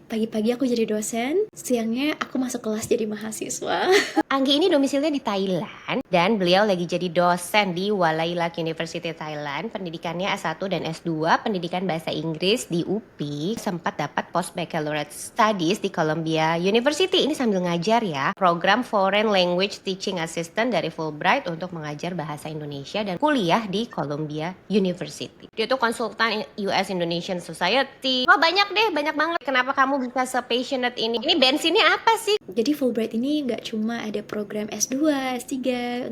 Pagi-pagi aku jadi dosen, siangnya aku masuk kelas jadi mahasiswa. Anggi ini domisilinya di Thailand dan beliau lagi jadi dosen di Walayilak University Thailand. Pendidikannya S1 dan S2, pendidikan bahasa Inggris di UPI. Sempat dapat Postbaccalaureate Studies di Columbia University. Ini sambil ngajar ya. Program Foreign Language Teaching Assistant dari Fulbright untuk mengajar bahasa Indonesia dan kuliah di Columbia University. Dia tuh konsultan US Indonesian Society. Wah banyak deh, banyak banget. Kenapa kamu bisa se-passionate ini? Ini bensinnya apa sih? Jadi Fulbright ini nggak cuma ada program S2, S3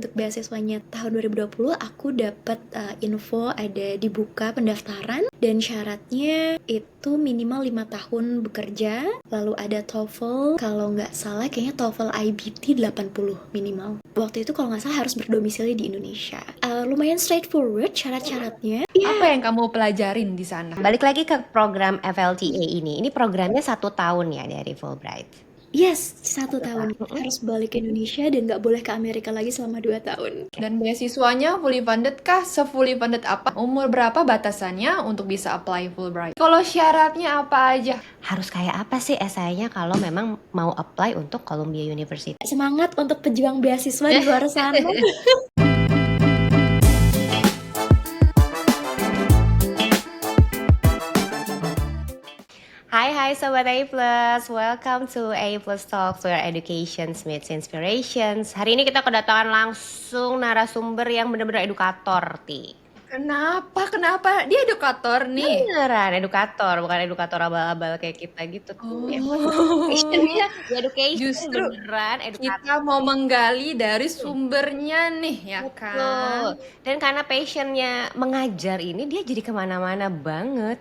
untuk beasiswanya. Tahun 2020 aku dapat info ada dibuka pendaftaran dan syaratnya itu minimal 5 tahun bekerja, lalu ada TOEFL, kalau nggak salah kayaknya TOEFL IBT 80 minimal. Waktu itu kalau nggak salah harus berdomisili di Indonesia. Lumayan straightforward syarat-syaratnya. Apa yang kamu pelajarin di sana? Balik lagi ke program FLTA ini. Ini programnya 1 tahun ya dari Fulbright. Yes, 1 tahun. Harus balik ke Indonesia dan nggak boleh ke Amerika lagi selama 2 tahun. Dan beasiswanya fully funded kah? Se-fully funded apa? Umur berapa batasannya untuk bisa apply Fulbright? Kalau syaratnya apa aja? Harus kayak apa sih esainya kalau memang mau apply untuk Columbia University? Semangat untuk pejuang beasiswa di luar sana. Hai Sobat A+, welcome to A+ Talks where education meets inspirations. Hari ini kita kedatangan langsung narasumber yang benar-benar edukator, Ti. Kenapa? Dia edukator nih. Beneran edukator, bukan edukator abal-abal kayak kita gitu. Oh. Educationnya education Justru beneran edukator. kita mau menggali dari sumbernya nih, ya kan? Betul. Dan karena passionnya mengajar ini, dia jadi kemana-mana banget.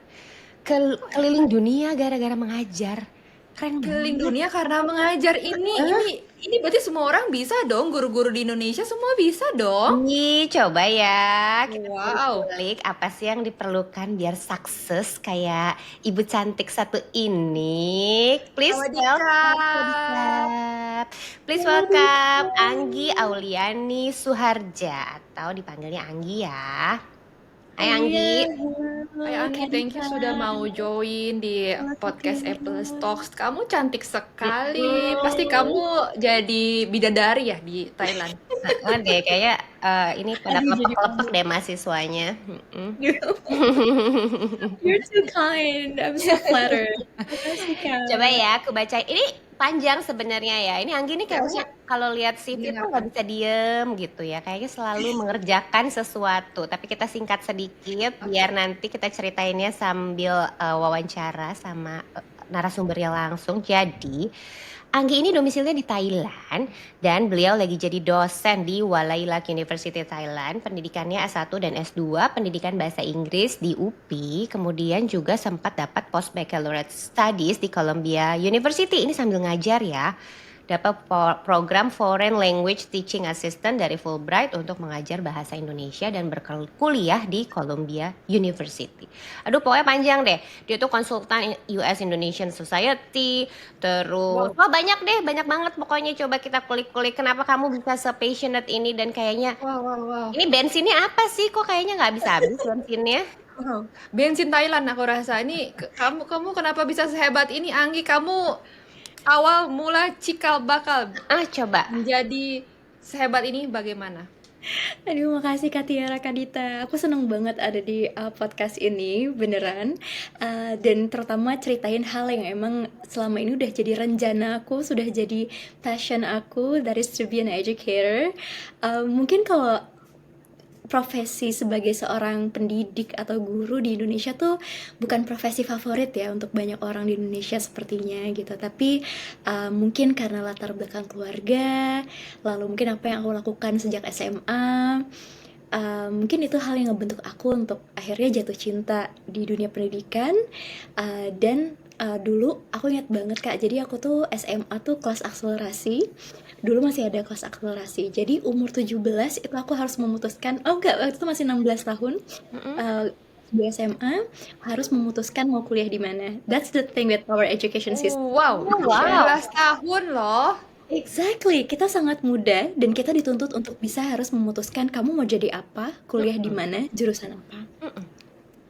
Keliling dunia gara-gara mengajar. Keren Keliling banget. dunia karena mengajar ini berarti semua orang bisa dong, guru-guru di Indonesia semua bisa dong. Nih, coba ya kita Wow. kulik apa sih yang diperlukan biar sukses kayak ibu cantik satu ini. Please Sawadikap. welcome. Please welcome Anggi Auliani Suharja atau dipanggilnya Anggi ya. Hai Anggi. Hai Anggi, thank you sudah mau join di podcast Apple Talks. Kamu cantik sekali. Pasti kamu jadi bidadari ya di Thailand. Nah, deh kayak ini pada Aduh, jadi kelepek-kelepek deh mahasiswanya. You're too kind. I'm so flattered. Makasih, Kak. Coba ya aku bacain. Ini panjang sebenarnya ya. Ini Anggi nih kayaknya kalau lihat CV tuh nggak bisa diem gitu ya. Kayaknya selalu mengerjakan sesuatu. Tapi kita singkat sedikit biar nanti kita ceritainnya sambil wawancara sama narasumbernya langsung. Jadi Anggi ini domisilinya di Thailand dan beliau lagi jadi dosen di Walayilak University Thailand. Pendidikannya S1 dan S2, pendidikan bahasa Inggris di UPI. Kemudian juga sempat dapat Postbaccalaureate Studies di Columbia University. Ini sambil ngajar ya. Dapat program Foreign Language Teaching Assistant dari Fulbright untuk mengajar bahasa Indonesia dan berkuliah di Columbia University. Aduh pokoknya panjang deh. Dia tuh konsultan US Indonesian Society. Terus wah banyak deh, banyak banget pokoknya. Coba kita kulik-kulik kenapa kamu bisa se-passionate ini dan kayaknya Wow. ini bensinnya apa sih? Kok kayaknya nggak bisa habis bensinnya? Wow. Bensin Thailand aku rasa. Ini kamu kenapa bisa sehebat ini, Anggi? Kamu awal mula cikal bakal Coba. menjadi sehebat ini bagaimana? Aduh, makasih Kak Tiara, Kak Dita. Aku seneng banget ada di podcast ini, beneran. Dan terutama ceritain hal yang emang selama ini udah jadi rencana aku, sudah jadi passion aku, that is to be an educator. Mungkin kalau profesi sebagai seorang pendidik atau guru di Indonesia tuh bukan profesi favorit ya untuk banyak orang di Indonesia sepertinya gitu. Tapi mungkin karena latar belakang keluarga, lalu mungkin apa yang aku lakukan sejak SMA, mungkin itu hal yang ngebentuk aku untuk akhirnya jatuh cinta di dunia pendidikan. Dan dulu aku ingat banget Kak, jadi aku tuh SMA tuh kelas akselerasi. Dulu masih ada kelas akselerasi. Jadi umur 17 itu aku harus memutuskan, waktu itu masih 16 tahun. Di SMA harus memutuskan mau kuliah di mana. That's the thing with our education system. Wow, 19 tahun loh. Exactly, kita sangat muda dan kita dituntut untuk bisa harus memutuskan kamu mau jadi apa, kuliah di mana, jurusan apa.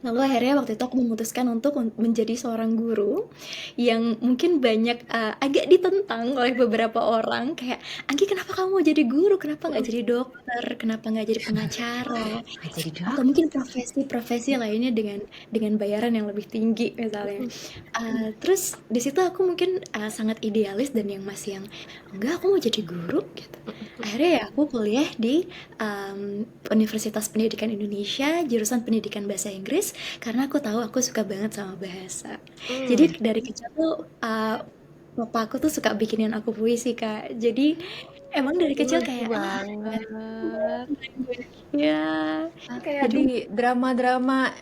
Lalu akhirnya waktu itu aku memutuskan untuk menjadi seorang guru yang mungkin banyak agak ditentang oleh beberapa orang kayak, "Anggi kenapa kamu mau jadi guru? Kenapa nggak jadi dokter? Kenapa nggak jadi pengacara? Nggak jadi Atau dokter. mungkin profesi-profesi lainnya dengan bayaran yang lebih tinggi," misalnya. Terus di situ aku mungkin sangat idealis dan yang masih yang, "Enggak, aku mau jadi guru," gitu. Akhirnya ya aku kuliah di Universitas Pendidikan Indonesia, jurusan Pendidikan Bahasa Inggris, karena aku tahu aku suka banget sama bahasa. Jadi dari kecil tuh papa aku tuh suka bikinin aku puisi, Kak. Jadi emang dari kecil Lucu kayak banget. ya. Kayak Jadi di drama-drama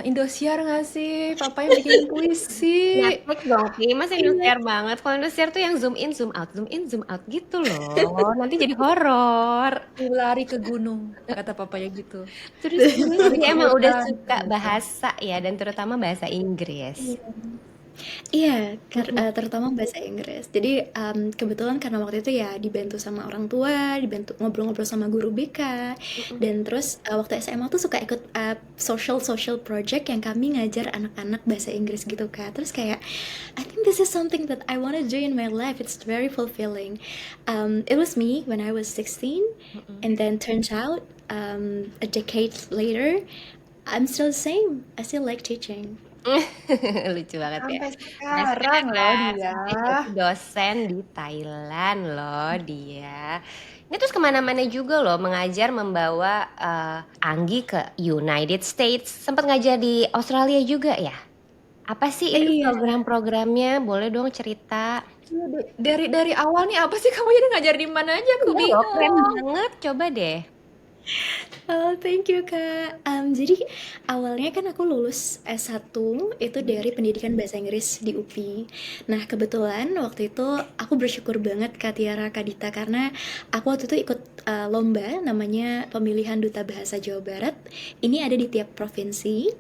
Indosiar nggak sih? Papanya bikinin puisi. Netflix dong, Ki. Mas iya, Indosiar banget. Kalau Indosiar tuh yang zoom in, zoom out gitu loh. Nanti jadi horor. Lari ke gunung, kata papanya gitu. Terus Lari jadi ke emang udah hutan, suka gitu. bahasa ya, dan terutama bahasa Inggris. iya. Iya, terutama bahasa Inggris. Jadi, kebetulan karena waktu itu ya dibantu sama orang tua, dibantu ngobrol-ngobrol sama guru BK, dan terus, waktu SMA tuh suka ikut, social project yang kami ngajar anak-anak bahasa Inggris gitu, Kak. Terus kayak, I think this is something that I wanna do in my life, it's very fulfilling. It was me when I was 16, and then turns out, a decade later, I'm still the same, I still like teaching. Lucu banget ya. Sampai Nah, sekarang loh sekarang dia. jadi dosen di Thailand loh dia. Ini terus kemana-mana juga loh, mengajar, membawa Anggi ke United States. Sempat ngajar di Australia juga ya? Apa sih itu Iya. program-programnya? Boleh dong cerita. Dari awal nih apa sih kamu jadi ngajar di mana aja? Aku Iya loh, keren bingung. banget. Coba deh. Oh, thank you, Kak. Jadi awalnya kan aku lulus S1 itu dari pendidikan bahasa Inggris di UPI. Nah, kebetulan waktu itu aku bersyukur banget Kak Tiara Kadita karena aku waktu itu ikut lomba namanya Pemilihan Duta Bahasa Jawa Barat. Ini ada di tiap provinsi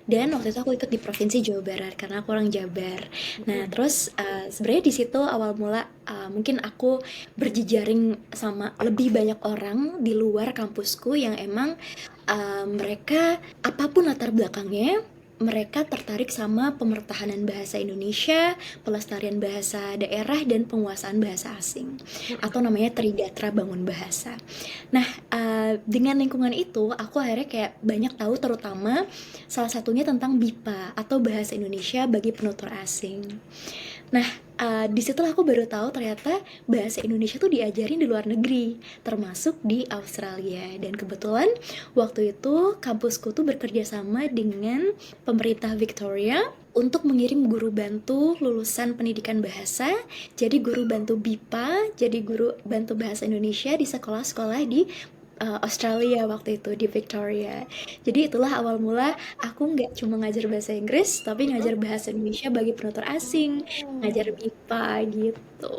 dan waktu itu aku ikut di Provinsi Jawa Barat karena aku orang Jabar. Nah, terus sebenarnya di situ awal mula mungkin aku berjejaring sama lebih banyak orang di luar kampusku yang emang mereka apapun latar belakangnya, mereka tertarik sama pemertahanan bahasa Indonesia, pelestarian bahasa daerah, dan penguasaan bahasa asing, atau namanya Tridatra Bangun Bahasa. Nah, dengan lingkungan itu, aku akhirnya kayak banyak tahu terutama salah satunya tentang BIPA atau Bahasa Indonesia bagi Penutur Asing. Nah, di situlah aku baru tahu ternyata bahasa Indonesia tuh diajarin di luar negeri, termasuk di Australia. Dan kebetulan waktu itu kampusku tuh bekerja sama dengan pemerintah Victoria untuk mengirim guru bantu lulusan pendidikan bahasa, jadi guru bantu BIPA, jadi guru bantu bahasa Indonesia di sekolah-sekolah di Australia waktu itu di Victoria. Jadi itulah awal mula aku nggak cuma ngajar bahasa Inggris, tapi ngajar bahasa Indonesia bagi penutur asing, ngajar BIPA gitu.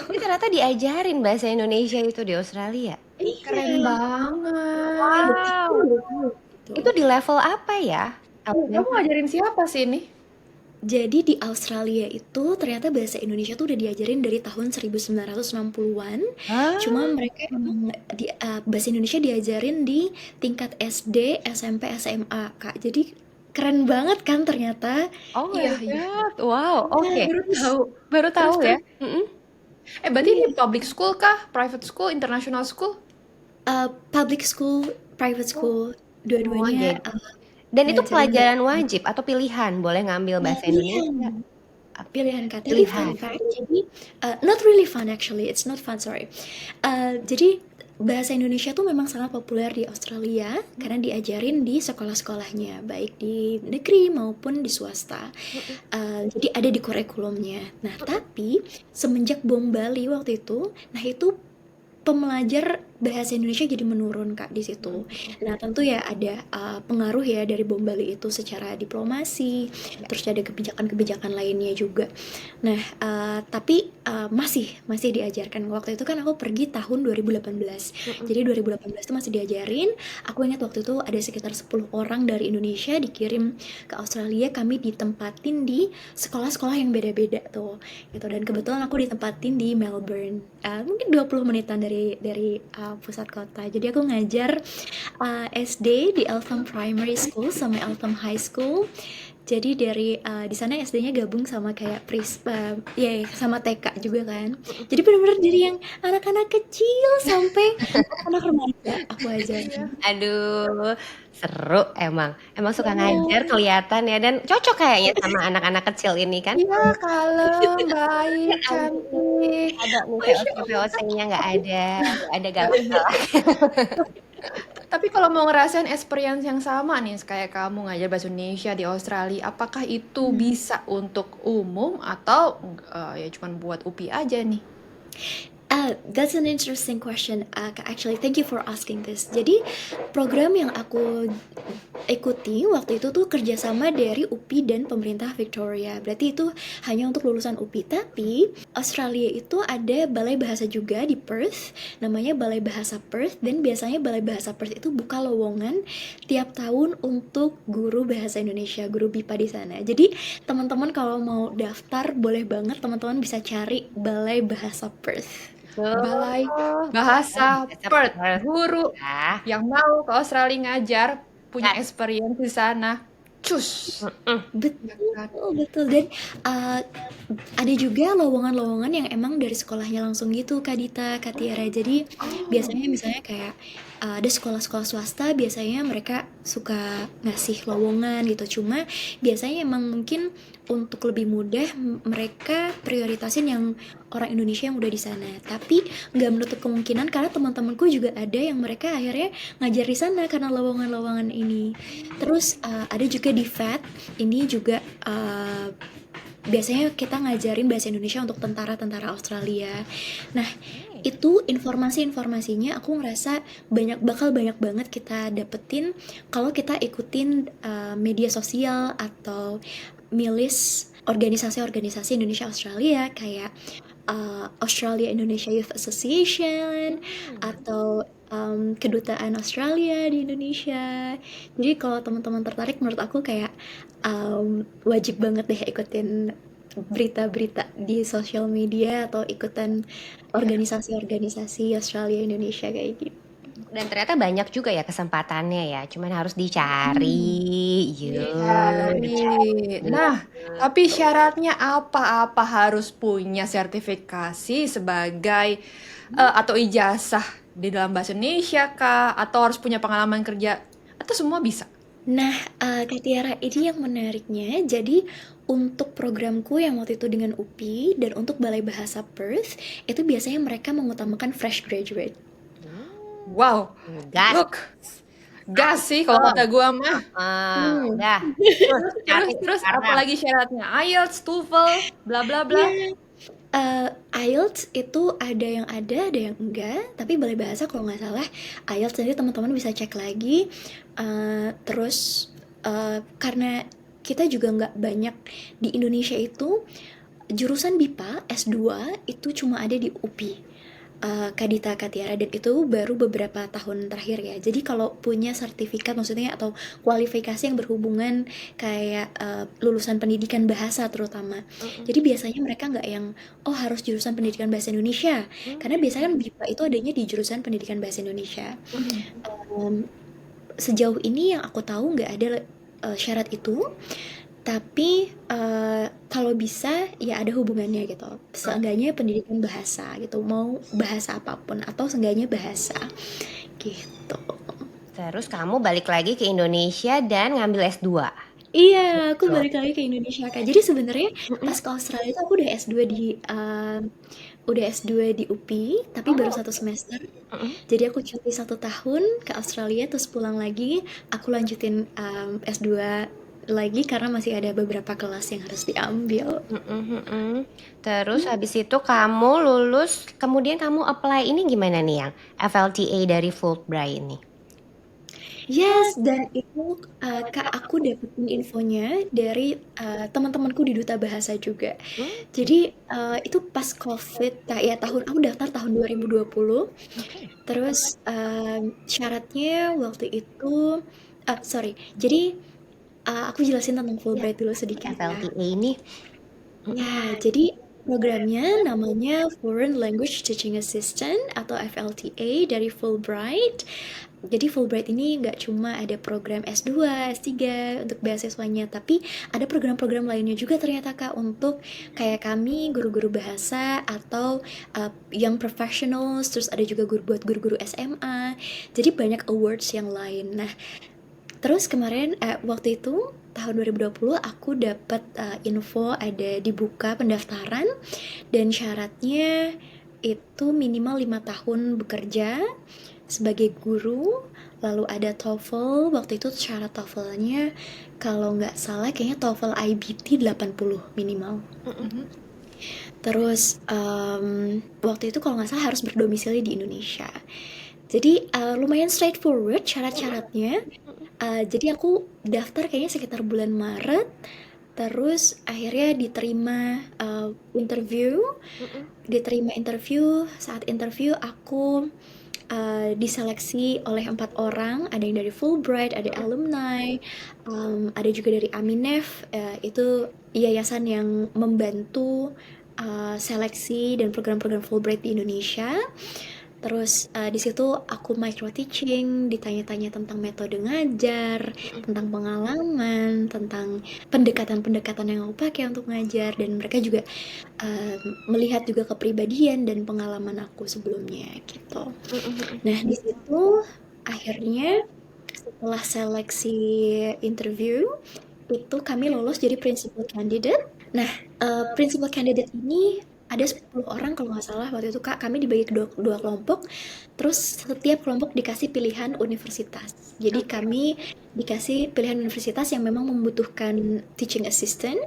Ini ternyata diajarin bahasa Indonesia itu di Australia. Keren Iya, banget. Wow. gitu. Itu di level apa ya? Kamu ngajarin siapa sih ini? Jadi di Australia itu ternyata bahasa Indonesia tuh udah diajarin dari tahun 1960-an. Ah, Cuma mereka emang bahasa Indonesia diajarin di tingkat SD, SMP, SMA, Kak. Jadi keren banget kan ternyata. oh my Iya, iya. God. Wow, oke. Baru tahu. Baru tahu Terus ya. Mm-mm. berarti Iya. ini public school kah? Private school? International school? Public school, private school, Oh, dua-duanya dan itu ngajarin pelajaran wajib atau pilihan? Boleh ngambil bahasa pilihan. Indonesia? Pilihan, Kak. Tapi fun Pilihan. fact, jadi not really fun actually, it's not fun, sorry. Jadi bahasa Indonesia tuh memang sangat populer di Australia karena diajarin di sekolah-sekolahnya, baik di negeri maupun di swasta. Jadi ada di kurikulumnya. Nah, tapi semenjak bom Bali waktu itu, nah itu pembelajar bahasa Indonesia jadi menurun, Kak, di situ. Nah, tentu ya ada pengaruh ya dari bom Bali itu secara diplomasi, terus ada kebijakan-kebijakan lainnya juga. Nah, tapi masih diajarkan. Waktu itu kan aku pergi tahun 2018. Jadi 2018 itu masih diajarin. Aku ingat waktu itu ada sekitar 10 orang dari Indonesia dikirim ke Australia. Kami ditempatin di sekolah-sekolah yang beda-beda tuh. Gitu. Dan kebetulan aku ditempatin di Melbourne. Mungkin 20 menitan dari pusat kota. Jadi aku ngajar SD di Eltham Primary School sama Eltham High School. Jadi dari di sana SD-nya gabung sama kayak ya sama TK juga kan. Jadi benar-benar dari yang anak-anak kecil sampai anak remaja aku ajarin. Aduh, seru emang. Emang suka ngajar Oh, kelihatan ya dan cocok kayaknya sama anak-anak kecil ini kan? Iya, kalem, baik, Aduh, cantik. ada nih Masya VOC-VOC-nya nggak ada Tapi gampang. tapi kalau mau ngerasain experience yang sama nih kayak kamu ngajar bahasa Indonesia di Australia, apakah itu bisa untuk umum atau ya cuman buat UPI aja nih? That's an interesting question. Actually, thank you for asking this. Jadi, program yang aku ikuti waktu itu tuh kerjasama dari UPI dan pemerintah Victoria. Berarti itu hanya untuk lulusan UPI. Tapi, Australia itu ada balai bahasa juga di Perth, namanya Balai Bahasa Perth. Dan biasanya Balai Bahasa Perth itu buka lowongan tiap tahun untuk guru bahasa Indonesia, guru BIPA di sana. Jadi, teman-teman kalau mau daftar, boleh banget teman-teman bisa cari Balai Bahasa Perth. Balai Tuh, Bahasa bahasa Perth, Perth. guru Ah, yang mau ke Australia ngajar, punya kan. experience di sana, cus, Mm-mm. ya kan? Betul, betul. Dan ada juga lowongan-lowongan yang emang dari sekolahnya langsung gitu, Kak Dita, Kak Tiara. Jadi Oh, biasanya misalnya kayak ada sekolah-sekolah swasta, biasanya mereka suka ngasih lowongan gitu. Cuma biasanya emang mungkin untuk lebih mudah mereka prioritasin yang orang Indonesia yang udah di sana. Tapi nggak menutup kemungkinan karena teman-temanku juga ada yang mereka akhirnya ngajar di sana karena lowongan-lowongan ini. Terus ada juga di FAT, ini juga biasanya kita ngajarin bahasa Indonesia untuk tentara-tentara Australia. Nah, itu informasi-informasinya aku ngerasa bakal banyak banget kita dapetin kalau kita ikutin media sosial atau milis organisasi-organisasi Indonesia Australia kayak Australia Indonesia Youth Association atau kedutaan Australia di Indonesia. Jadi kalau teman-teman tertarik, menurut aku kayak wajib banget deh ikutin berita-berita di sosial media atau ikutan organisasi-organisasi Australia Indonesia kayak gitu. Dan ternyata banyak juga ya kesempatannya ya, cuman harus dicari. dicari. Nah, tapi syaratnya apa-apa harus punya sertifikasi sebagai atau ijazah di dalam bahasa Indonesia kah? Atau harus punya pengalaman kerja? Atau semua bisa? Nah, Kak Tiara, ini yang menariknya. Jadi, untuk programku yang waktu itu dengan UPI dan untuk Balai Bahasa Perth, itu biasanya mereka mengutamakan fresh graduate. Wow, Gas. look, gas sih kalau kata gua mah. Udah. Terus apa lagi syaratnya? IELTS, TOEFL, bla bla bla. IELTS itu ada yang ada yang enggak. Tapi Balai Bahasa kalau nggak salah, IELTS nanti teman-teman bisa cek lagi. Terus karena kita juga nggak banyak di Indonesia itu, jurusan BIPA S2 itu cuma ada di UPI. Kak Dita, Kak Tiara, dan itu baru beberapa tahun terakhir ya. Jadi kalau punya sertifikat maksudnya atau kualifikasi yang berhubungan kayak lulusan pendidikan bahasa terutama. Jadi biasanya mereka nggak yang harus jurusan pendidikan bahasa Indonesia. Karena biasanya kan BIPA itu adanya di jurusan pendidikan bahasa Indonesia. Sejauh ini yang aku tahu nggak ada syarat itu. Tapi kalau bisa ya ada hubungannya gitu. Seenggaknya pendidikan bahasa gitu, mau bahasa apapun atau seenggaknya bahasa gitu. Terus kamu balik lagi ke Indonesia dan ngambil S2. Iya, aku balik lagi ke Indonesia Kak. Jadi sebenarnya pas ke Australia itu aku udah S2 di UPI, tapi baru 1 semester. Jadi aku cuti 1 tahun ke Australia, terus pulang lagi, aku lanjutin S2 lagi karena masih ada beberapa kelas yang harus diambil. Terus habis itu kamu lulus, kemudian kamu apply ini gimana nih yang FLTA dari Fulbright ini? Yes, dan itu Kak aku dapetin infonya dari teman-temanku di Duta Bahasa juga. Jadi itu pas COVID, ya aku daftar tahun 2020. Terus syaratnya waktu itu, jadi aku jelasin tentang Fulbright dulu sedikit ya. FLTA ini Ya, jadi Programnya namanya Foreign Language Teaching Assistant atau FLTA dari Fulbright. Jadi Fulbright ini nggak cuma ada program S2, S3 untuk beasiswanya, tapi ada program-program lainnya juga ternyata Kak untuk kayak kami guru-guru bahasa atau young professionals, terus ada juga buat guru-guru SMA. Jadi banyak awards yang lain. Nah, terus kemarin waktu itu tahun 2020 aku dapat info ada dibuka pendaftaran dan syaratnya itu minimal 5 tahun bekerja sebagai guru, lalu ada TOEFL, waktu itu syarat TOEFL-nya kalau nggak salah kayaknya TOEFL IBT 80 minimal. Mhm. Terus waktu itu kalau nggak salah harus berdomisili di Indonesia. Jadi lumayan straightforward syarat-syaratnya. Jadi aku daftar kayaknya sekitar bulan Maret, terus akhirnya interview. Diterima interview, saat interview aku diseleksi oleh 4 orang, ada yang dari Fulbright, ada alumni, ada juga dari Aminef, itu yayasan yang membantu seleksi dan program-program Fulbright di Indonesia. Terus di situ aku micro teaching, ditanya-tanya tentang metode ngajar, tentang pengalaman, tentang pendekatan-pendekatan yang aku pakai untuk ngajar, dan mereka juga melihat juga kepribadian dan pengalaman aku sebelumnya gitu. Nah di situ akhirnya setelah seleksi interview itu kami lolos jadi principal candidate. Nah, principal candidate ini ada 10 orang kalau nggak salah waktu itu Kak. Kami dibagi ke dua kelompok. Terus setiap kelompok dikasih pilihan universitas. Jadi kami dikasih pilihan universitas yang memang membutuhkan teaching assistant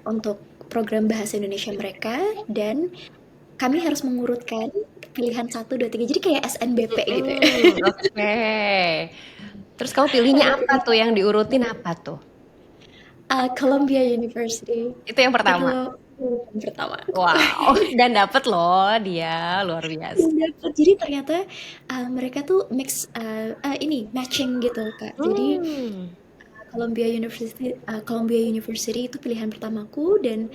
untuk program bahasa Indonesia mereka, dan kami harus mengurutkan pilihan 1, 2, 3. Jadi kayak SNBP gitu ya. Oke. Terus kamu pilihnya apa tuh, yang diurutin apa tuh? Columbia University. Itu yang pertama? Itu yang pertama. Wow, dan dapet loh dia, luar biasa. Dapet. Jadi ternyata mereka tuh ini matching gitu Kak. Jadi Columbia University itu pilihan pertamaku, dan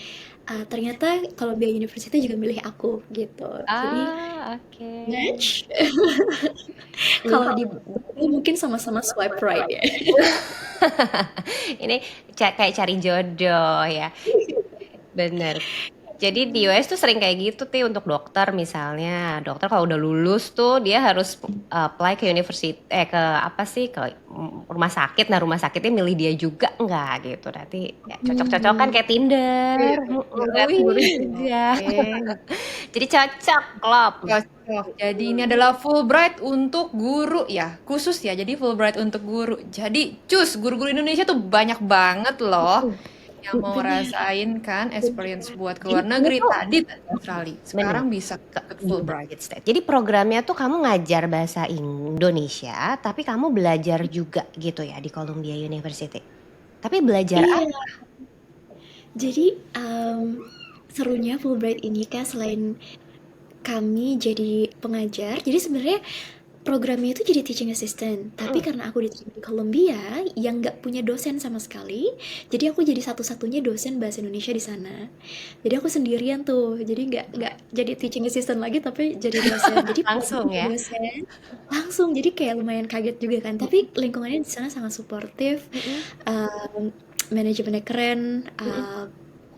ternyata Columbia University juga milih aku gitu. Jadi Oke. match. Kalau di mungkin sama-sama swipe right ya. Ini kayak cari jodoh ya. Bener. Jadi di US tuh sering kayak gitu tuh untuk dokter misalnya. Dokter kalau udah lulus tuh dia harus apply ke ke apa sih, ke rumah sakit. Nah rumah sakitnya milih dia juga enggak gitu. Nanti ya, cocok-cocokan kayak Tinder. Enggak guru juga. Jadi cocok, klop. Cocok. Jadi ini adalah Fulbright untuk guru ya, khusus ya. Jadi Fulbright untuk guru. Jadi guru-guru Indonesia tuh banyak banget loh yang mau rasain kan experience buat ke luar negeri. Tadi Australia, sekarang bisa ke Fulbright. Jadi programnya tuh kamu ngajar bahasa Indonesia, tapi kamu belajar juga gitu ya di Columbia University. Tapi belajar apa? Jadi serunya Fulbright ini Kak, selain kami jadi pengajar, jadi sebenarnya programnya itu jadi teaching assistant. Tapi karena aku diterima di Columbia yang nggak punya dosen sama sekali, jadi aku jadi satu-satunya dosen bahasa Indonesia di sana. Jadi aku sendirian tuh, jadi nggak jadi teaching assistant lagi, tapi jadi dosen. Jadi Langsung ya? dosen langsung. Jadi kayak lumayan kaget juga kan. Tapi lingkungannya di sana sangat suportif. Manajemennya keren.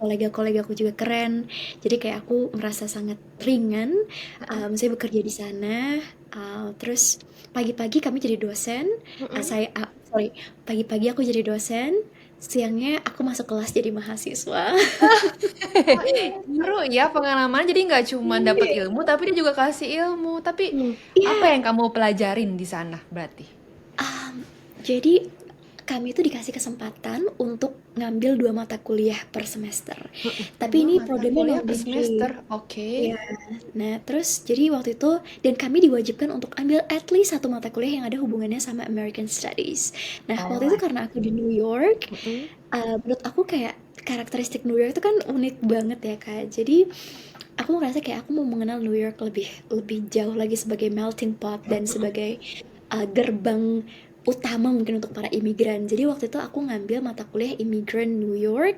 Kolega-kolegaku juga keren, jadi kayak aku merasa sangat ringan. Saya bekerja di sana, terus pagi-pagi kami jadi dosen. Pagi-pagi aku jadi dosen, siangnya aku masuk kelas jadi mahasiswa. Seru ya pengalaman. Jadi nggak cuma dapat ilmu, tapi dia juga kasih ilmu. Tapi apa yang kamu pelajarin di sana berarti? Jadi kami itu dikasih kesempatan untuk ngambil 2 mata kuliah per semester. Tapi ini programnya per semester, oke. Iya. Nah, terus jadi waktu itu dan kami diwajibkan untuk ambil at least 1 mata kuliah yang ada hubungannya sama American Studies. Nah, waktu itu karena aku di New York, menurut aku kayak karakteristik New York itu kan unik banget ya Kak. Jadi aku ngerasa kayak aku mau mengenal New York lebih jauh lagi sebagai melting pot dan sebagai gerbang utama mungkin untuk para imigran. Jadi waktu itu aku ngambil mata kuliah Immigrant New York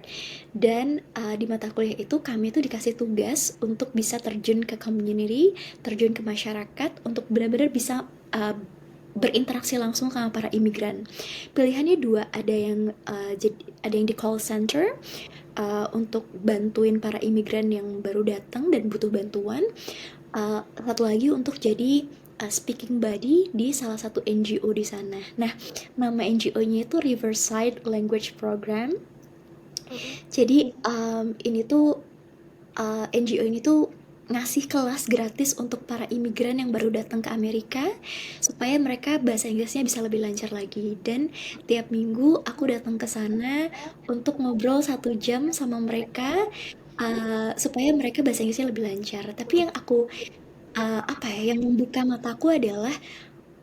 dan di mata kuliah itu kami itu dikasih tugas untuk bisa terjun ke community, terjun ke masyarakat untuk benar-benar bisa berinteraksi langsung sama para imigran. Pilihannya dua, ada yang di call center untuk bantuin para imigran yang baru datang dan butuh bantuan. Satu lagi untuk jadi speaking body di salah satu NGO di sana. Nah, nama NGO-nya itu Riverside Language Program. Jadi ini tuh NGO ini tuh ngasih kelas gratis untuk para imigran yang baru datang ke Amerika supaya mereka bahasa Inggrisnya bisa lebih lancar lagi. Dan tiap minggu aku datang ke sana untuk ngobrol 1 jam sama mereka supaya mereka bahasa Inggrisnya lebih lancar. Tapi yang aku yang membuka mataku adalah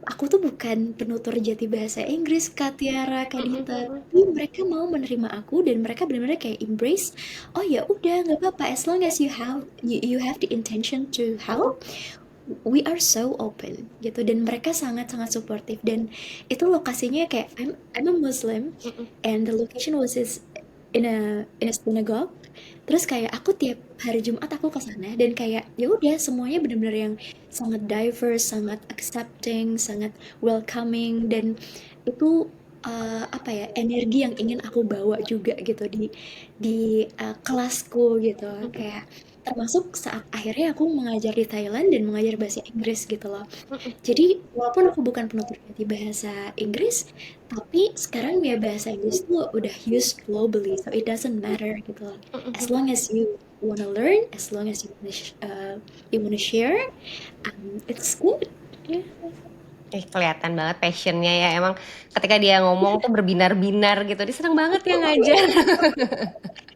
aku tuh bukan penutur jati bahasa Inggris, Kak Tiara, Kak Dita, tapi mereka mau menerima aku dan mereka benar-benar kayak embrace. Oh ya udah nggak apa-apa, as long as you have the intention to help, we are so open gitu. Dan mereka sangat-sangat supportive dan itu lokasinya kayak I'm a Muslim and the location was in a synagogue. Terus kayak aku tiap hari Jumat aku ke sana dan kayak ya udah semuanya benar-benar yang sangat diverse, sangat accepting, sangat welcoming dan itu energi yang ingin aku bawa juga gitu di kelasku gitu. Kayak termasuk saat akhirnya aku mengajar di Thailand dan mengajar bahasa Inggris gitu loh. Jadi walaupun aku bukan penutur di bahasa Inggris, tapi sekarang ya bahasa Inggris tuh udah used globally, so it doesn't matter gitu loh. As long as you wanna learn, as long as you wanna share, it's good. Yeah. Kelihatan banget passionnya ya. Emang ketika dia ngomong tuh berbinar-binar gitu. Dia seneng banget ya ngajar.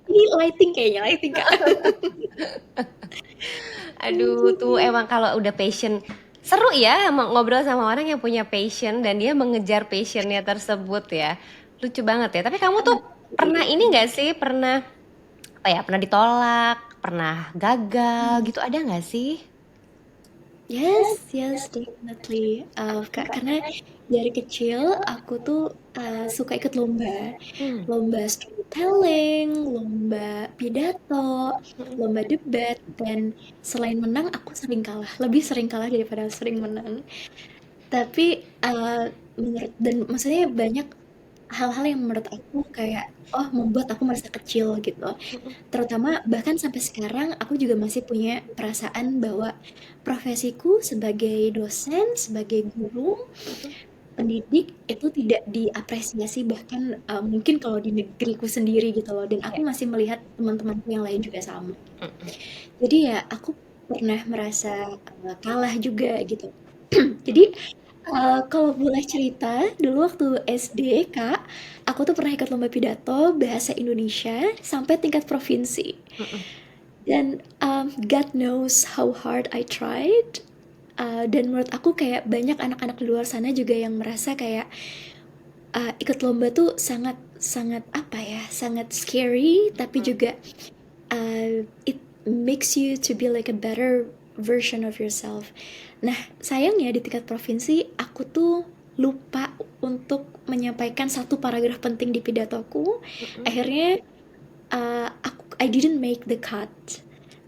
Ini lighting Kak. Aduh, tuh emang kalau udah passion seru ya ngobrol sama orang yang punya passion dan dia mengejar passionnya tersebut ya. Lucu banget ya. Tapi kamu tuh pernah ini nggak sih? Pernah pernah ditolak, pernah gagal gitu ada nggak sih? Yes, definitely. Karena dari kecil aku tuh suka ikut lomba storytelling, lomba pidato, lomba debat, dan selain menang aku sering kalah, lebih sering kalah daripada sering menang. Tapi maksudnya banyak hal-hal yang menurut aku kayak membuat aku merasa kecil gitu. Terutama bahkan sampai sekarang aku juga masih punya perasaan bahwa profesiku sebagai dosen, sebagai guru, pendidik itu tidak diapresiasi bahkan mungkin kalau di negeriku sendiri gitu loh. Dan aku masih melihat teman-temanku yang lain juga sama. Jadi ya aku pernah merasa kalah juga gitu. Jadi kalau boleh cerita, dulu waktu SD, Kak, aku tuh pernah ikut lomba pidato bahasa Indonesia sampai tingkat provinsi. Dan God knows how hard I tried. Dan menurut aku kayak banyak anak-anak di luar sana juga yang merasa kayak ikut lomba tuh sangat sangat sangat scary, tapi juga it makes you to be like a better version of yourself. Nah, sayangnya di tingkat provinsi aku tuh lupa untuk menyampaikan satu paragraf penting di pidatoku. Akhirnya I didn't make the cut.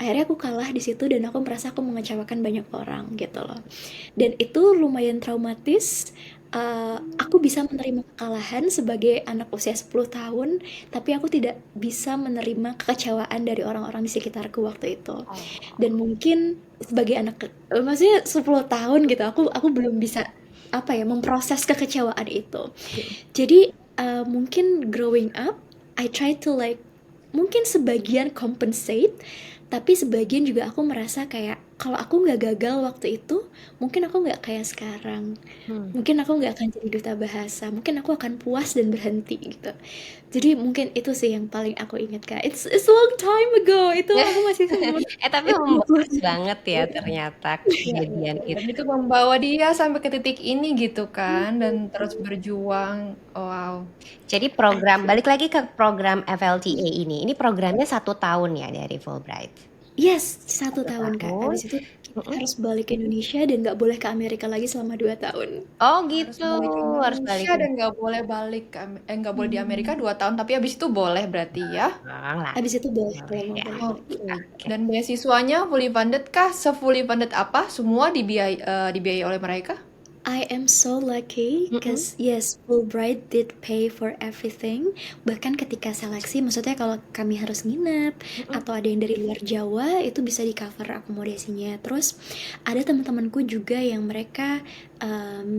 Akhirnya aku kalah di situ dan aku merasa aku mengecewakan banyak orang gitu loh. Dan itu lumayan traumatis. Aku bisa menerima kekalahan sebagai anak usia 10 tahun, tapi aku tidak bisa menerima kekecewaan dari orang-orang di sekitarku waktu itu. Dan mungkin sebagai anak maksudnya 10 tahun gitu, aku belum bisa memproses kekecewaan itu. Jadi mungkin growing up, I try to like mungkin sebagian compensate, tapi sebagian juga aku merasa kayak kalau aku nggak gagal waktu itu, mungkin aku nggak kayak sekarang. Mungkin aku nggak akan jadi duta bahasa. Mungkin aku akan puas dan berhenti gitu. Jadi mungkin itu sih yang paling aku ingat Kak. It's a long time ago. Itu aku masih umur. Tapi membekas banget ya ternyata kejadian Dan itu. itu membawa dia sampai ke titik ini gitu kan, dan terus berjuang. Wow. Jadi balik lagi ke program FLTA ini programnya 1 tahun ya dari Fulbright. Yes, 1 1 tahun, Kak. tahun? Habis itu kita Mhm. harus balik ke Indonesia dan nggak boleh ke Amerika lagi selama 2 tahun. Oh Harus gitu, balik ke harus Indonesia balik ke dan nggak boleh balik ke nggak boleh di Amerika Hmm, 2 tahun, tapi habis itu boleh berarti ya? Jepang lah, habis itu boleh boleh kalau mau ya. balik lagi. Oke. Oke. Dan beasiswanya fully funded kah? Se-fully funded apa? Semua dibiayai oleh mereka? I am so lucky Mhm. because yes, Fulbright did pay for everything. Bahkan ketika seleksi, maksudnya kalau kami harus nginep Mhm. atau ada yang dari luar Jawa, itu bisa di-cover akomodasinya. Terus ada teman-temanku juga yang mereka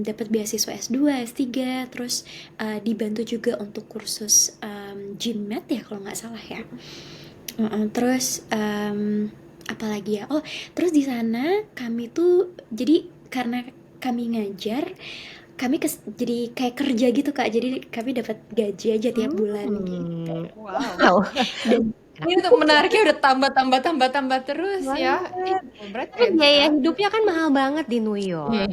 dapat beasiswa S2, S3, terus dibantu juga untuk kursus GMAT ya kalau nggak salah ya. Terus apalagi ya? Oh, terus di sana kami tuh jadi karena kami ngajar, kami jadi kayak kerja gitu Kak. Jadi kami dapat gaji aja tiap bulan gitu. Wow. Wow, Dan enak Ini untuk menariknya udah tambah terus ya. banget. Fulbright Tapi keren biaya sekali. hidupnya kan mahal banget di New York.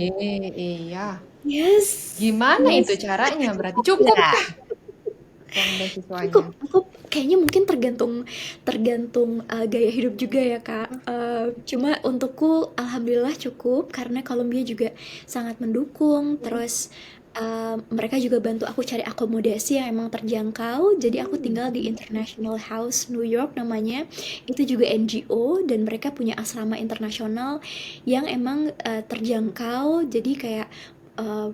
Iya. yes, Gimana itu yes. caranya? Berarti Cukup cukup nggak? kah uang beasiswanya? Aku kayaknya mungkin tergantung tergantung gaya hidup juga ya Kak. Cuma untukku alhamdulillah cukup karena Columbia juga sangat mendukung. Terus mereka juga bantu aku cari akomodasi yang emang terjangkau. Jadi aku tinggal di International House New York namanya. Itu juga NGO dan mereka punya asrama internasional yang emang terjangkau. Jadi kayak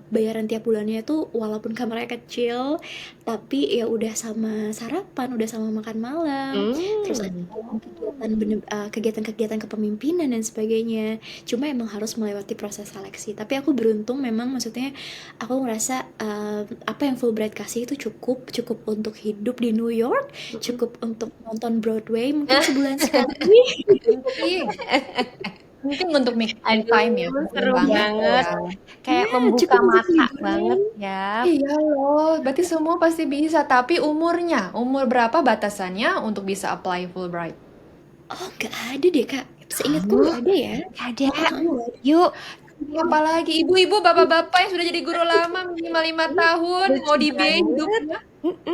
bayaran tiap bulannya tuh walaupun kamarnya kecil, tapi ya udah sama sarapan, udah sama makan malam, terus ada Hmm. kegiatan-kegiatan kepemimpinan dan sebagainya. Cuma emang harus melewati proses seleksi. Tapi aku beruntung memang maksudnya aku ngerasa apa yang Fulbright kasih itu cukup cukup untuk hidup di New York, Mhm. cukup untuk nonton Broadway mungkin sebulan sekali. Penting. Penting untuk me time ya, Aduh, penting seru banget banget. ya. Kayak Ya, membuka cukup untuk mata banget liburan. ya. Iya loh, berarti semua pasti bisa. Tapi umur berapa batasannya untuk bisa apply Fulbright? Oh, nggak ada deh, Kak. Seingatku Oh, nggak ada ya. nggak ada. Heeh, nggak ada. Yuk, Apalagi ibu-ibu, bapak-bapak yang sudah jadi guru lama minimal 5 tahun, mau lucu dibiayai banget. hidupnya,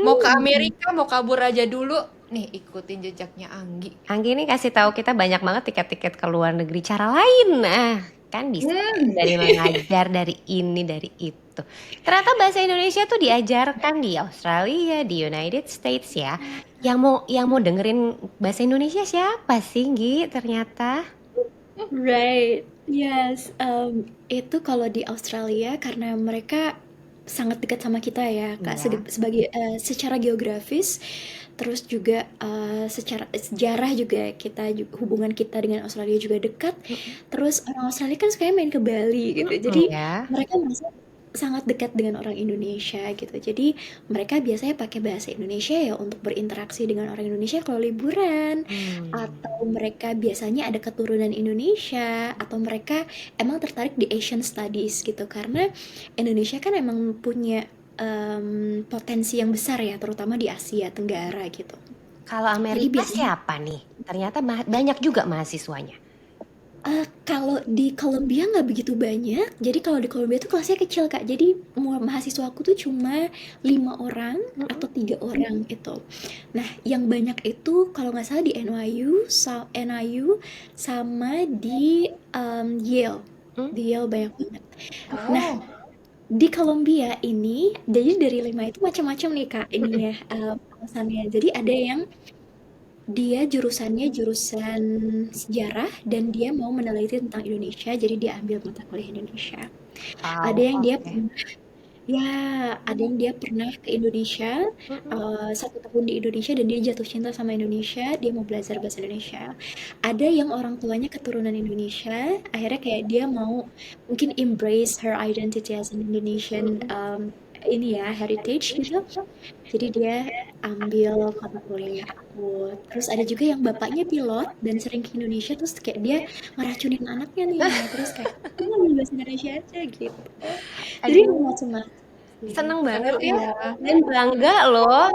mau ke Mm-mm. Amerika, mau kabur aja dulu. Nih, ikutin jejaknya Anggi. Anggi ini kasih tahu kita banyak banget tiket-tiket ke luar negeri cara lain. Nah, kan bisa Hmm, dari mengajar, dari ini, dari itu. Ternyata bahasa Indonesia tuh diajarkan di Australia, di United States ya. Yang mau dengerin bahasa Indonesia siapa sih, Nggi? Ternyata. Right. Yes. Itu kalau di Australia karena mereka sangat dekat sama kita ya, Kak. Iya. Sebagai secara geografis, terus juga secara sejarah juga hubungan kita dengan Australia juga dekat. Mm-mm. Terus orang Australia kan sukanya main ke Bali gitu. Mm-mm, Jadi ya. mereka merasa sangat dekat dengan orang Indonesia gitu. Jadi mereka biasanya pakai bahasa Indonesia ya untuk berinteraksi dengan orang Indonesia kalau liburan, atau Hmm. mereka biasanya ada keturunan Indonesia, atau mereka emang tertarik di Asian Studies gitu karena Indonesia kan emang punya potensi yang besar ya terutama di Asia Tenggara gitu. Kalau Jadi Amerika biasanya siapa nih? Ternyata banyak juga mahasiswanya. kalau di Columbia nggak begitu banyak. Jadi kalau di Columbia tuh kelasnya kecil Kak. Jadi mahasiswa aku tuh cuma 5 orang atau Mm-mm. 3 orang itu. Nah, yang banyak itu kalau nggak salah di NYU, NIU sama di Yale. Hmm? Di Yale banyak banget. Nah, oh, di Columbia ini, jadi dari 5 itu macam-macam nih Kak ininya alasannya. Jadi ada yang dia jurusannya jurusan sejarah dan dia mau meneliti tentang Indonesia, jadi dia ambil mata kuliah Indonesia. Ada Wow, yang dia oke. pernah ya, ada yang dia pernah ke Indonesia, Mm-mm. 1 tahun di Indonesia dan dia jatuh cinta sama Indonesia, dia mau belajar bahasa Indonesia. Ada yang orang tuanya keturunan Indonesia, akhirnya kayak dia mau mungkin embrace her identity as an Indonesian, Mm-mm. ini ya, heritage gitu. Jadi dia ambil mata kuliah aku. Terus ada juga yang bapaknya pilot dan sering ke Indonesia terus kayak dia ngeracunin anaknya nih. Terus kayak "Kamu ngomong bahasa Indonesia aja gitu. Jadi Aduh, macam-macam sih. seneng banget seru ya. ya. Dan bangga loh.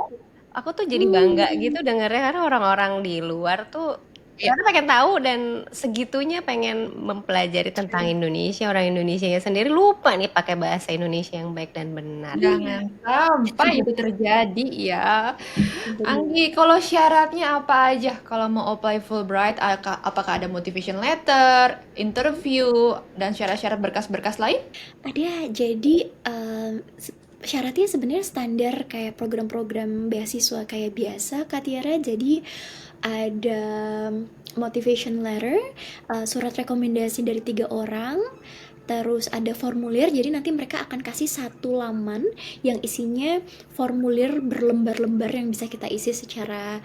Aku tuh jadi bangga Hmm. gitu dengernya karena orang-orang di luar tuh Iya. Karena pengen tahu dan segitunya pengen mempelajari tentang Indonesia, orang Indonesianya sendiri lupa nih pakai bahasa Indonesia yang baik dan benar. Jangan sampai itu terjadi ya. Bener. Anggi, kalau syaratnya apa aja kalau mau apply Fulbright? Apakah ada motivation letter, interview, dan syarat-syarat berkas-berkas lain? Ada, jadi syaratnya sebenarnya standar kayak program-program beasiswa kayak biasa Kak Tiara. Jadi ada motivation letter, surat rekomendasi dari 3 orang, terus ada formulir. Jadi nanti mereka akan kasih 1 laman yang isinya formulir berlembar-lembar yang bisa kita isi secara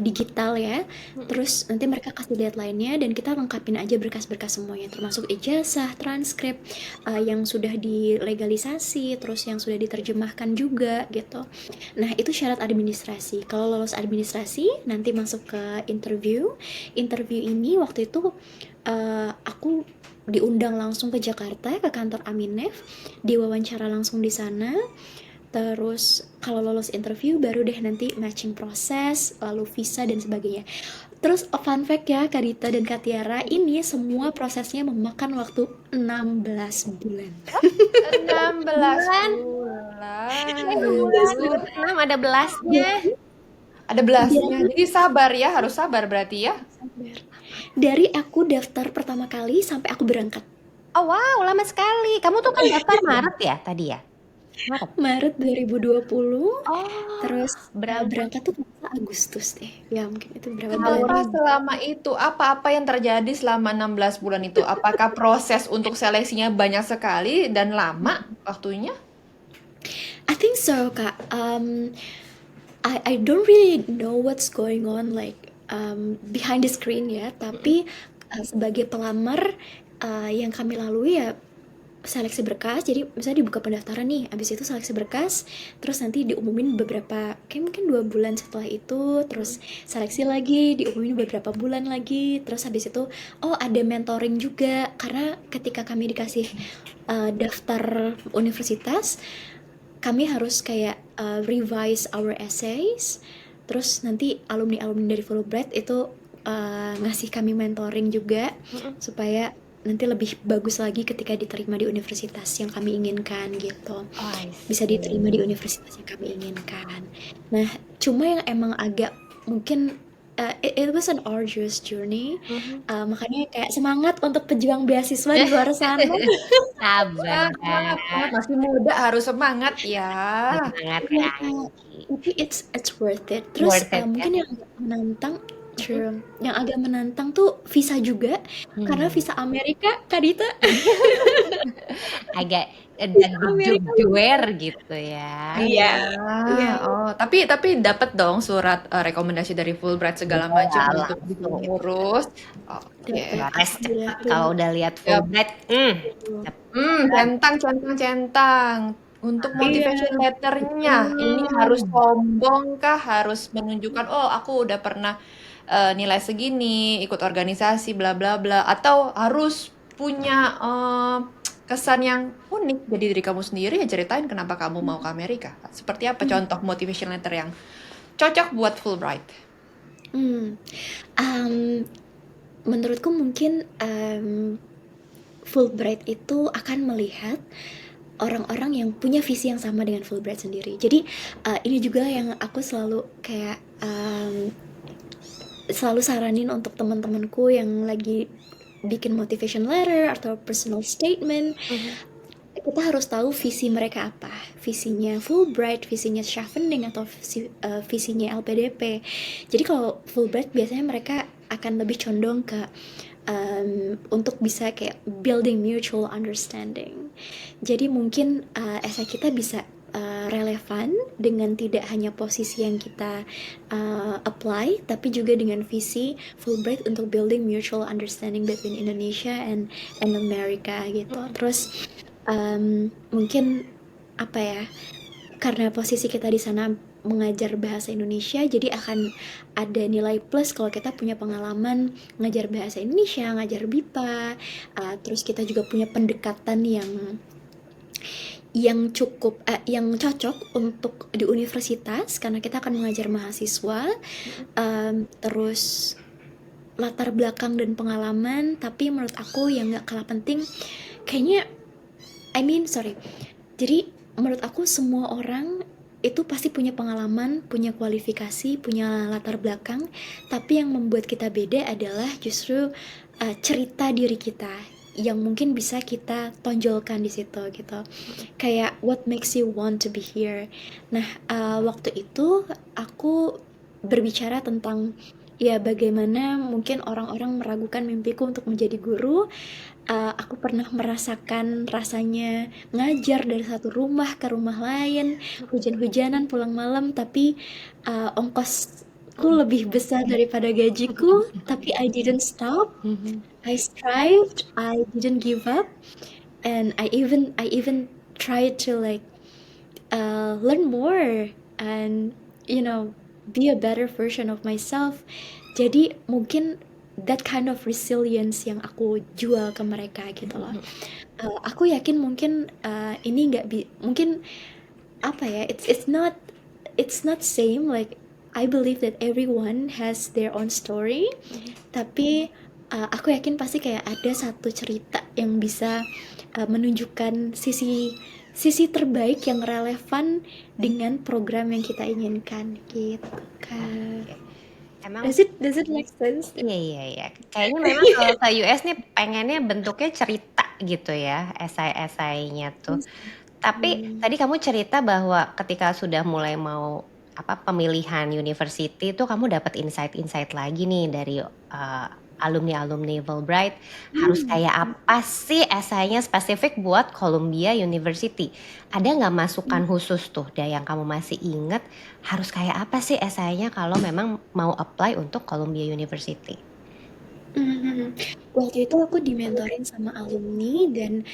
digital ya. Terus nanti mereka kasih deadline-nya dan kita lengkapin aja berkas-berkas semuanya, termasuk ijazah, transkrip yang sudah dilegalisasi, terus yang sudah diterjemahkan juga gitu. Nah, itu syarat administrasi. Kalau lolos administrasi, nanti masuk ke interview. Interview ini waktu itu aku diundang langsung ke Jakarta, ke kantor Aminef, diwawancara langsung di sana. Terus kalau lolos interview baru deh nanti matching proses, lalu visa dan sebagainya. Terus fun fact ya Kak Dita dan Kak Tiara, ini semua prosesnya memakan waktu 16 bulan. 16 Bulan. bulan. Ada belasnya. Ada belasnya. Jadi sabar ya, harus sabar berarti ya. Sabar. Dari aku daftar pertama kali sampai aku berangkat. Oh wow, lama sekali. Kamu tuh kan daftar Maret ya tadi ya? Maret 2020. Oh, Terus berangkat. berangkat tuh masa Agustus deh. Ya mungkin itu berapa Kenapa bulan. selama itu? Apa-apa yang terjadi selama 16 bulan itu? Apakah proses untuk seleksinya banyak sekali dan lama waktunya? I think so, Kak. I don't really know what's going on like behind the screen ya, tapi sebagai pelamar yang kami lalui ya seleksi berkas. Jadi misalnya dibuka pendaftaran nih, abis itu seleksi berkas, terus nanti diumumin beberapa, kayak mungkin 2 bulan setelah itu, terus seleksi lagi, diumumin beberapa bulan lagi, terus habis itu oh ada mentoring juga, karena ketika kami dikasih daftar universitas, kami harus kayak revise our essays. Terus nanti alumni-alumni dari Fulbright itu ngasih kami mentoring juga supaya nanti lebih bagus lagi ketika diterima di universitas yang kami inginkan gitu. Oh, I see. Bisa diterima di universitas yang kami inginkan. Nah, cuma yang emang agak mungkin it was an arduous journey. Makanya kayak semangat untuk pejuang beasiswa di luar sana. Sabar. Semangat, masih muda harus semangat ya. Semangat Iya, ya. tapi it's worth it. Terus Worth it, mungkin yang agak menantang, yang agak menantang tuh visa juga, karena visa Amerika, Kak Dita. Agak Amerika duer gitu ya. Iya. Iya. Oh, tapi dapat dong surat rekomendasi dari Fulbright segala macam untuk langsung. diurus. Oke. Beres cepat kalau udah lihat Fulbright. Centang. Untuk motivation letternya, ini harus sombong kah? Harus menunjukkan, oh aku udah pernah nilai segini, ikut organisasi, bla bla bla. Atau harus punya kesan yang unik jadi diri kamu sendiri, ya ceritain kenapa kamu mau ke Amerika. Seperti apa contoh motivation letter yang cocok buat Fulbright? Menurutku mungkin Fulbright itu akan melihat orang-orang yang punya visi yang sama dengan Fulbright sendiri. Jadi ini juga yang aku selalu kayak selalu saranin untuk teman-temanku yang lagi bikin motivation letter atau personal statement. Kita harus tahu visi mereka apa. Visinya Fulbright, visinya Chevening, atau visinya LPDP. Jadi kalau Fulbright biasanya mereka akan lebih condong ke untuk bisa kayak building mutual understanding. Jadi mungkin essay kita bisa relevan dengan tidak hanya posisi yang kita apply, tapi juga dengan visi Fulbright untuk building mutual understanding between Indonesia and America gitu. Terus mungkin apa ya, karena posisi kita di sana mengajar bahasa Indonesia, jadi akan ada nilai plus kalau kita punya pengalaman ngajar bahasa Indonesia, ngajar BIPA, terus kita juga punya pendekatan yang cukup yang cocok untuk di universitas karena kita akan mengajar mahasiswa. Terus latar belakang dan pengalaman, tapi menurut aku yang nggak kalah penting, kayaknya, sorry. Jadi menurut aku semua orang itu pasti punya pengalaman, punya kualifikasi, punya latar belakang, tapi yang membuat kita beda adalah justru cerita diri kita yang mungkin bisa kita tonjolkan di situ gitu. Kayak what makes you want to be here. Nah, waktu itu aku berbicara tentang ya bagaimana mungkin orang-orang meragukan mimpiku untuk menjadi guru. Aku pernah merasakan rasanya ngajar dari satu rumah ke rumah lain, hujan-hujanan pulang malam, tapi ongkosku lebih besar daripada gajiku, tapi I didn't stop. I strived, I didn't give up, and I even tried to like learn more and you know be a better version of myself. Jadi mungkin that kind of resilience yang aku jual ke mereka gitu loh. Aku yakin mungkin ini nggak mungkin apa ya, it's not same like I believe that everyone has their own story, tapi aku yakin pasti kayak ada satu cerita yang bisa menunjukkan sisi sisi terbaik yang relevan dengan program yang kita inginkan gitu kan. Emang Does it make sense? iya. Kayaknya memang kalau ke US nih pengennya bentuknya cerita gitu ya, esai-esainya tuh. Tapi tadi kamu cerita bahwa ketika sudah mulai mau pemilihan university tuh kamu dapat insight-insight lagi nih dari alumni-alumni Fulbright harus kayak apa sih esainya spesifik buat Columbia University. Ada nggak masukan khusus tuh yang kamu masih inget harus kayak apa sih esainya kalau memang mau apply untuk Columbia University? Waktu itu aku dimentorin sama alumni dan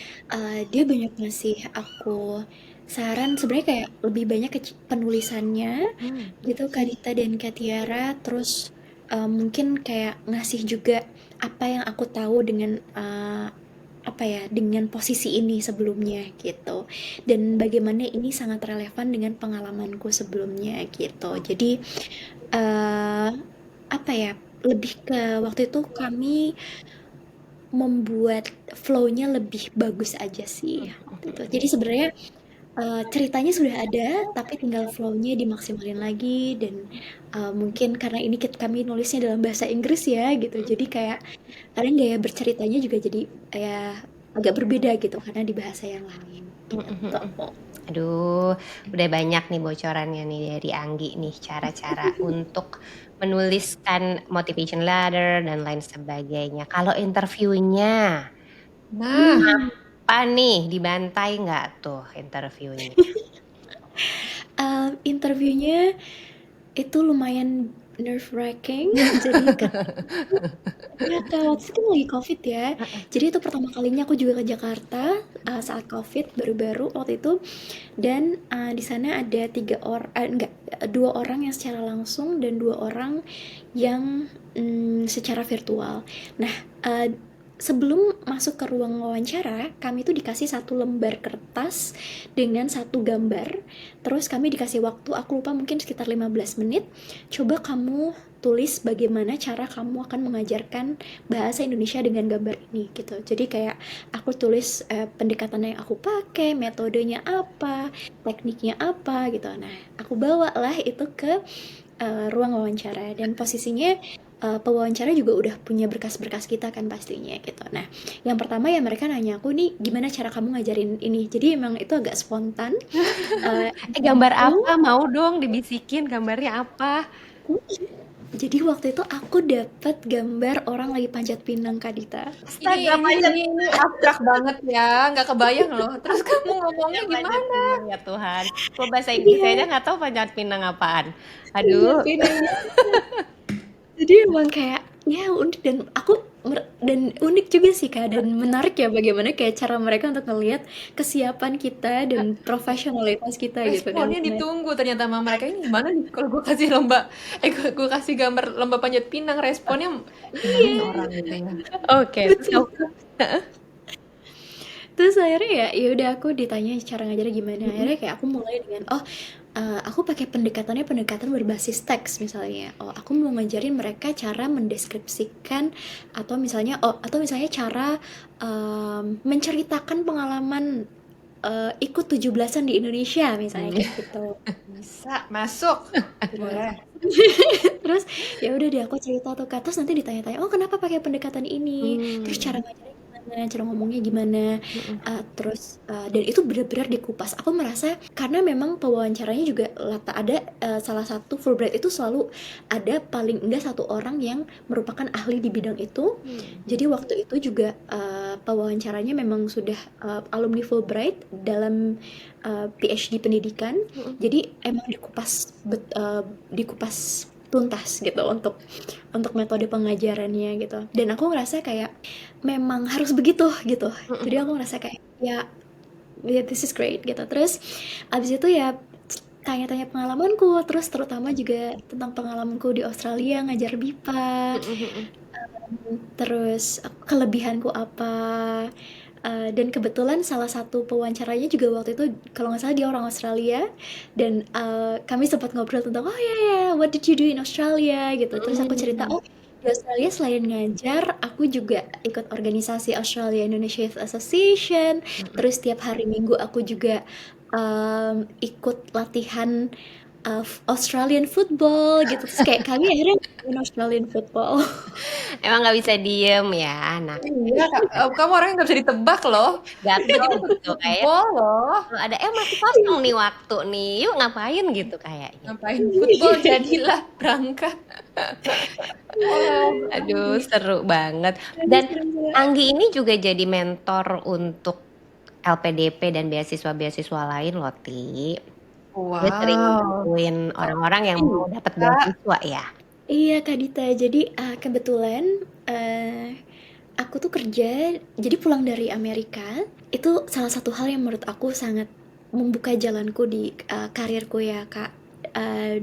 dia banyak ngasih aku saran, sebenarnya kayak lebih banyak ke penulisannya gitu Kak Dita dan Kak Tiara, terus mungkin kayak ngasih juga apa yang aku tahu dengan apa ya, dengan posisi ini sebelumnya gitu, dan bagaimana ini sangat relevan dengan pengalamanku sebelumnya gitu. Jadi apa ya, lebih ke waktu itu kami membuat flow-nya lebih bagus aja sih waktu itu. Jadi sebenarnya ceritanya sudah ada, tapi tinggal flow-nya dimaksimalin lagi, dan mungkin karena ini kami nulisnya dalam bahasa Inggris ya gitu. Jadi kayak kadang gaya berceritanya juga jadi ya agak berbeda gitu karena di bahasa yang lain gitu. Aduh, udah banyak nih bocorannya nih dari Anggi nih cara-cara untuk menuliskan motivation letter dan lain sebagainya. Kalau interviewnya, Nah, apa nih dibantai nggak tuh interviewnya? Interviewnya itu lumayan nerve wracking. Jadi ya Kak, waktu itu kan lagi COVID ya. Jadi itu pertama kalinya aku juga ke Jakarta saat COVID baru-baru waktu itu. Dan di sana ada dua orang yang secara langsung dan dua orang yang secara virtual. Nah, sebelum masuk ke ruang wawancara, kami tuh dikasih satu lembar kertas dengan satu gambar. Terus kami dikasih waktu, aku lupa mungkin sekitar 15 menit. Coba kamu tulis bagaimana cara kamu akan mengajarkan bahasa Indonesia dengan gambar ini gitu. Jadi kayak aku tulis pendekatan yang aku pakai, metodenya apa, tekniknya apa gitu. Nah, aku bawalah itu ke ruang wawancara, dan posisinya pewawancara juga udah punya berkas-berkas kita kan pastinya gitu. Nah, yang pertama ya mereka nanya aku nih gimana cara kamu ngajarin ini. Jadi emang itu agak spontan. Gambar apa? Mau dong dibisikin gambarnya apa? Jadi waktu itu aku dapat gambar orang lagi panjat pinang Kak Dita. ini abstrak banget ya, nggak kebayang loh. Terus kamu ngomongnya Panjat gimana? pinang ya Tuhan. Kok bahasa Inggrisnya aja nggak tahu panjat pinang apaan. Aduh. Jadi emang kayak ya unik, dan unik juga sih Kak, dan menarik ya bagaimana kayak cara mereka untuk ngelihat kesiapan kita dan profesionalitas kita gitu kan. Responnya ditunggu ternyata sama mereka, ini gimana nih kalau gue kasih gue kasih gambar lomba panjat pinang, responnya gimana nih orang gitu ya. Oke. Terus akhirnya ya udah aku ditanya cara ngajarnya gimana. Akhirnya kayak aku mulai dengan aku pakai pendekatan berbasis teks misalnya. Oh, aku mau ngajarin mereka cara mendeskripsikan atau misalnya cara menceritakan pengalaman ikut 17-an di Indonesia misalnya kayak gitu. Bisa masuk. Boleh. Terus ya udah deh aku cerita tuh Kak, terus nanti ditanya-tanya, "Oh, kenapa pakai pendekatan ini? Terus cara ngajarnya gimana? Cara ngomongnya gimana?" Dan itu benar-benar dikupas. Aku merasa karena memang pewawancaranya juga salah satu Fulbright itu selalu ada paling enggak satu orang yang merupakan ahli di bidang itu. Jadi waktu itu juga pewawancaranya memang sudah alumni Fulbright dalam PhD pendidikan. Jadi emang dikupas tuntas gitu untuk metode pengajarannya gitu. Dan aku ngerasa kayak memang harus begitu gitu. Jadi aku ngerasa kayak ya this is great gitu. Terus abis itu ya tanya-tanya pengalamanku, terus terutama juga tentang pengalamanku di Australia ngajar BIPA, terus kelebihanku apa. Dan kebetulan salah satu pewawancaranya juga waktu itu kalau nggak salah dia orang Australia, dan kami sempat ngobrol tentang oh ya what did you do in Australia gitu. Terus aku cerita oh di Australia selain ngajar aku juga ikut organisasi Australia Indonesia Youth Association. Terus tiap hari Minggu aku juga ikut latihan Australian football gitu. Terus kayak kami akhirnya main Australian football. Emang nggak bisa diem ya anak. Iya, kamu orangnya nggak bisa ditebak loh. Gatel gitu kayak Football loh. kalau ada masih kosong nih waktu nih. Yuk ngapain gitu kayaknya. Ngapain football jadilah berangkat. Aduh, seru banget. Dan Anggi ini juga jadi mentor untuk LPDP dan beasiswa-beasiswa lain loh, Ti. Dia sering Wow. bantuin orang-orang yang mau dapat beasiswa ya. Iya Kak Dita, jadi kebetulan aku tuh kerja, jadi pulang dari Amerika, itu salah satu hal yang menurut aku sangat membuka jalanku di karirku ya Kak.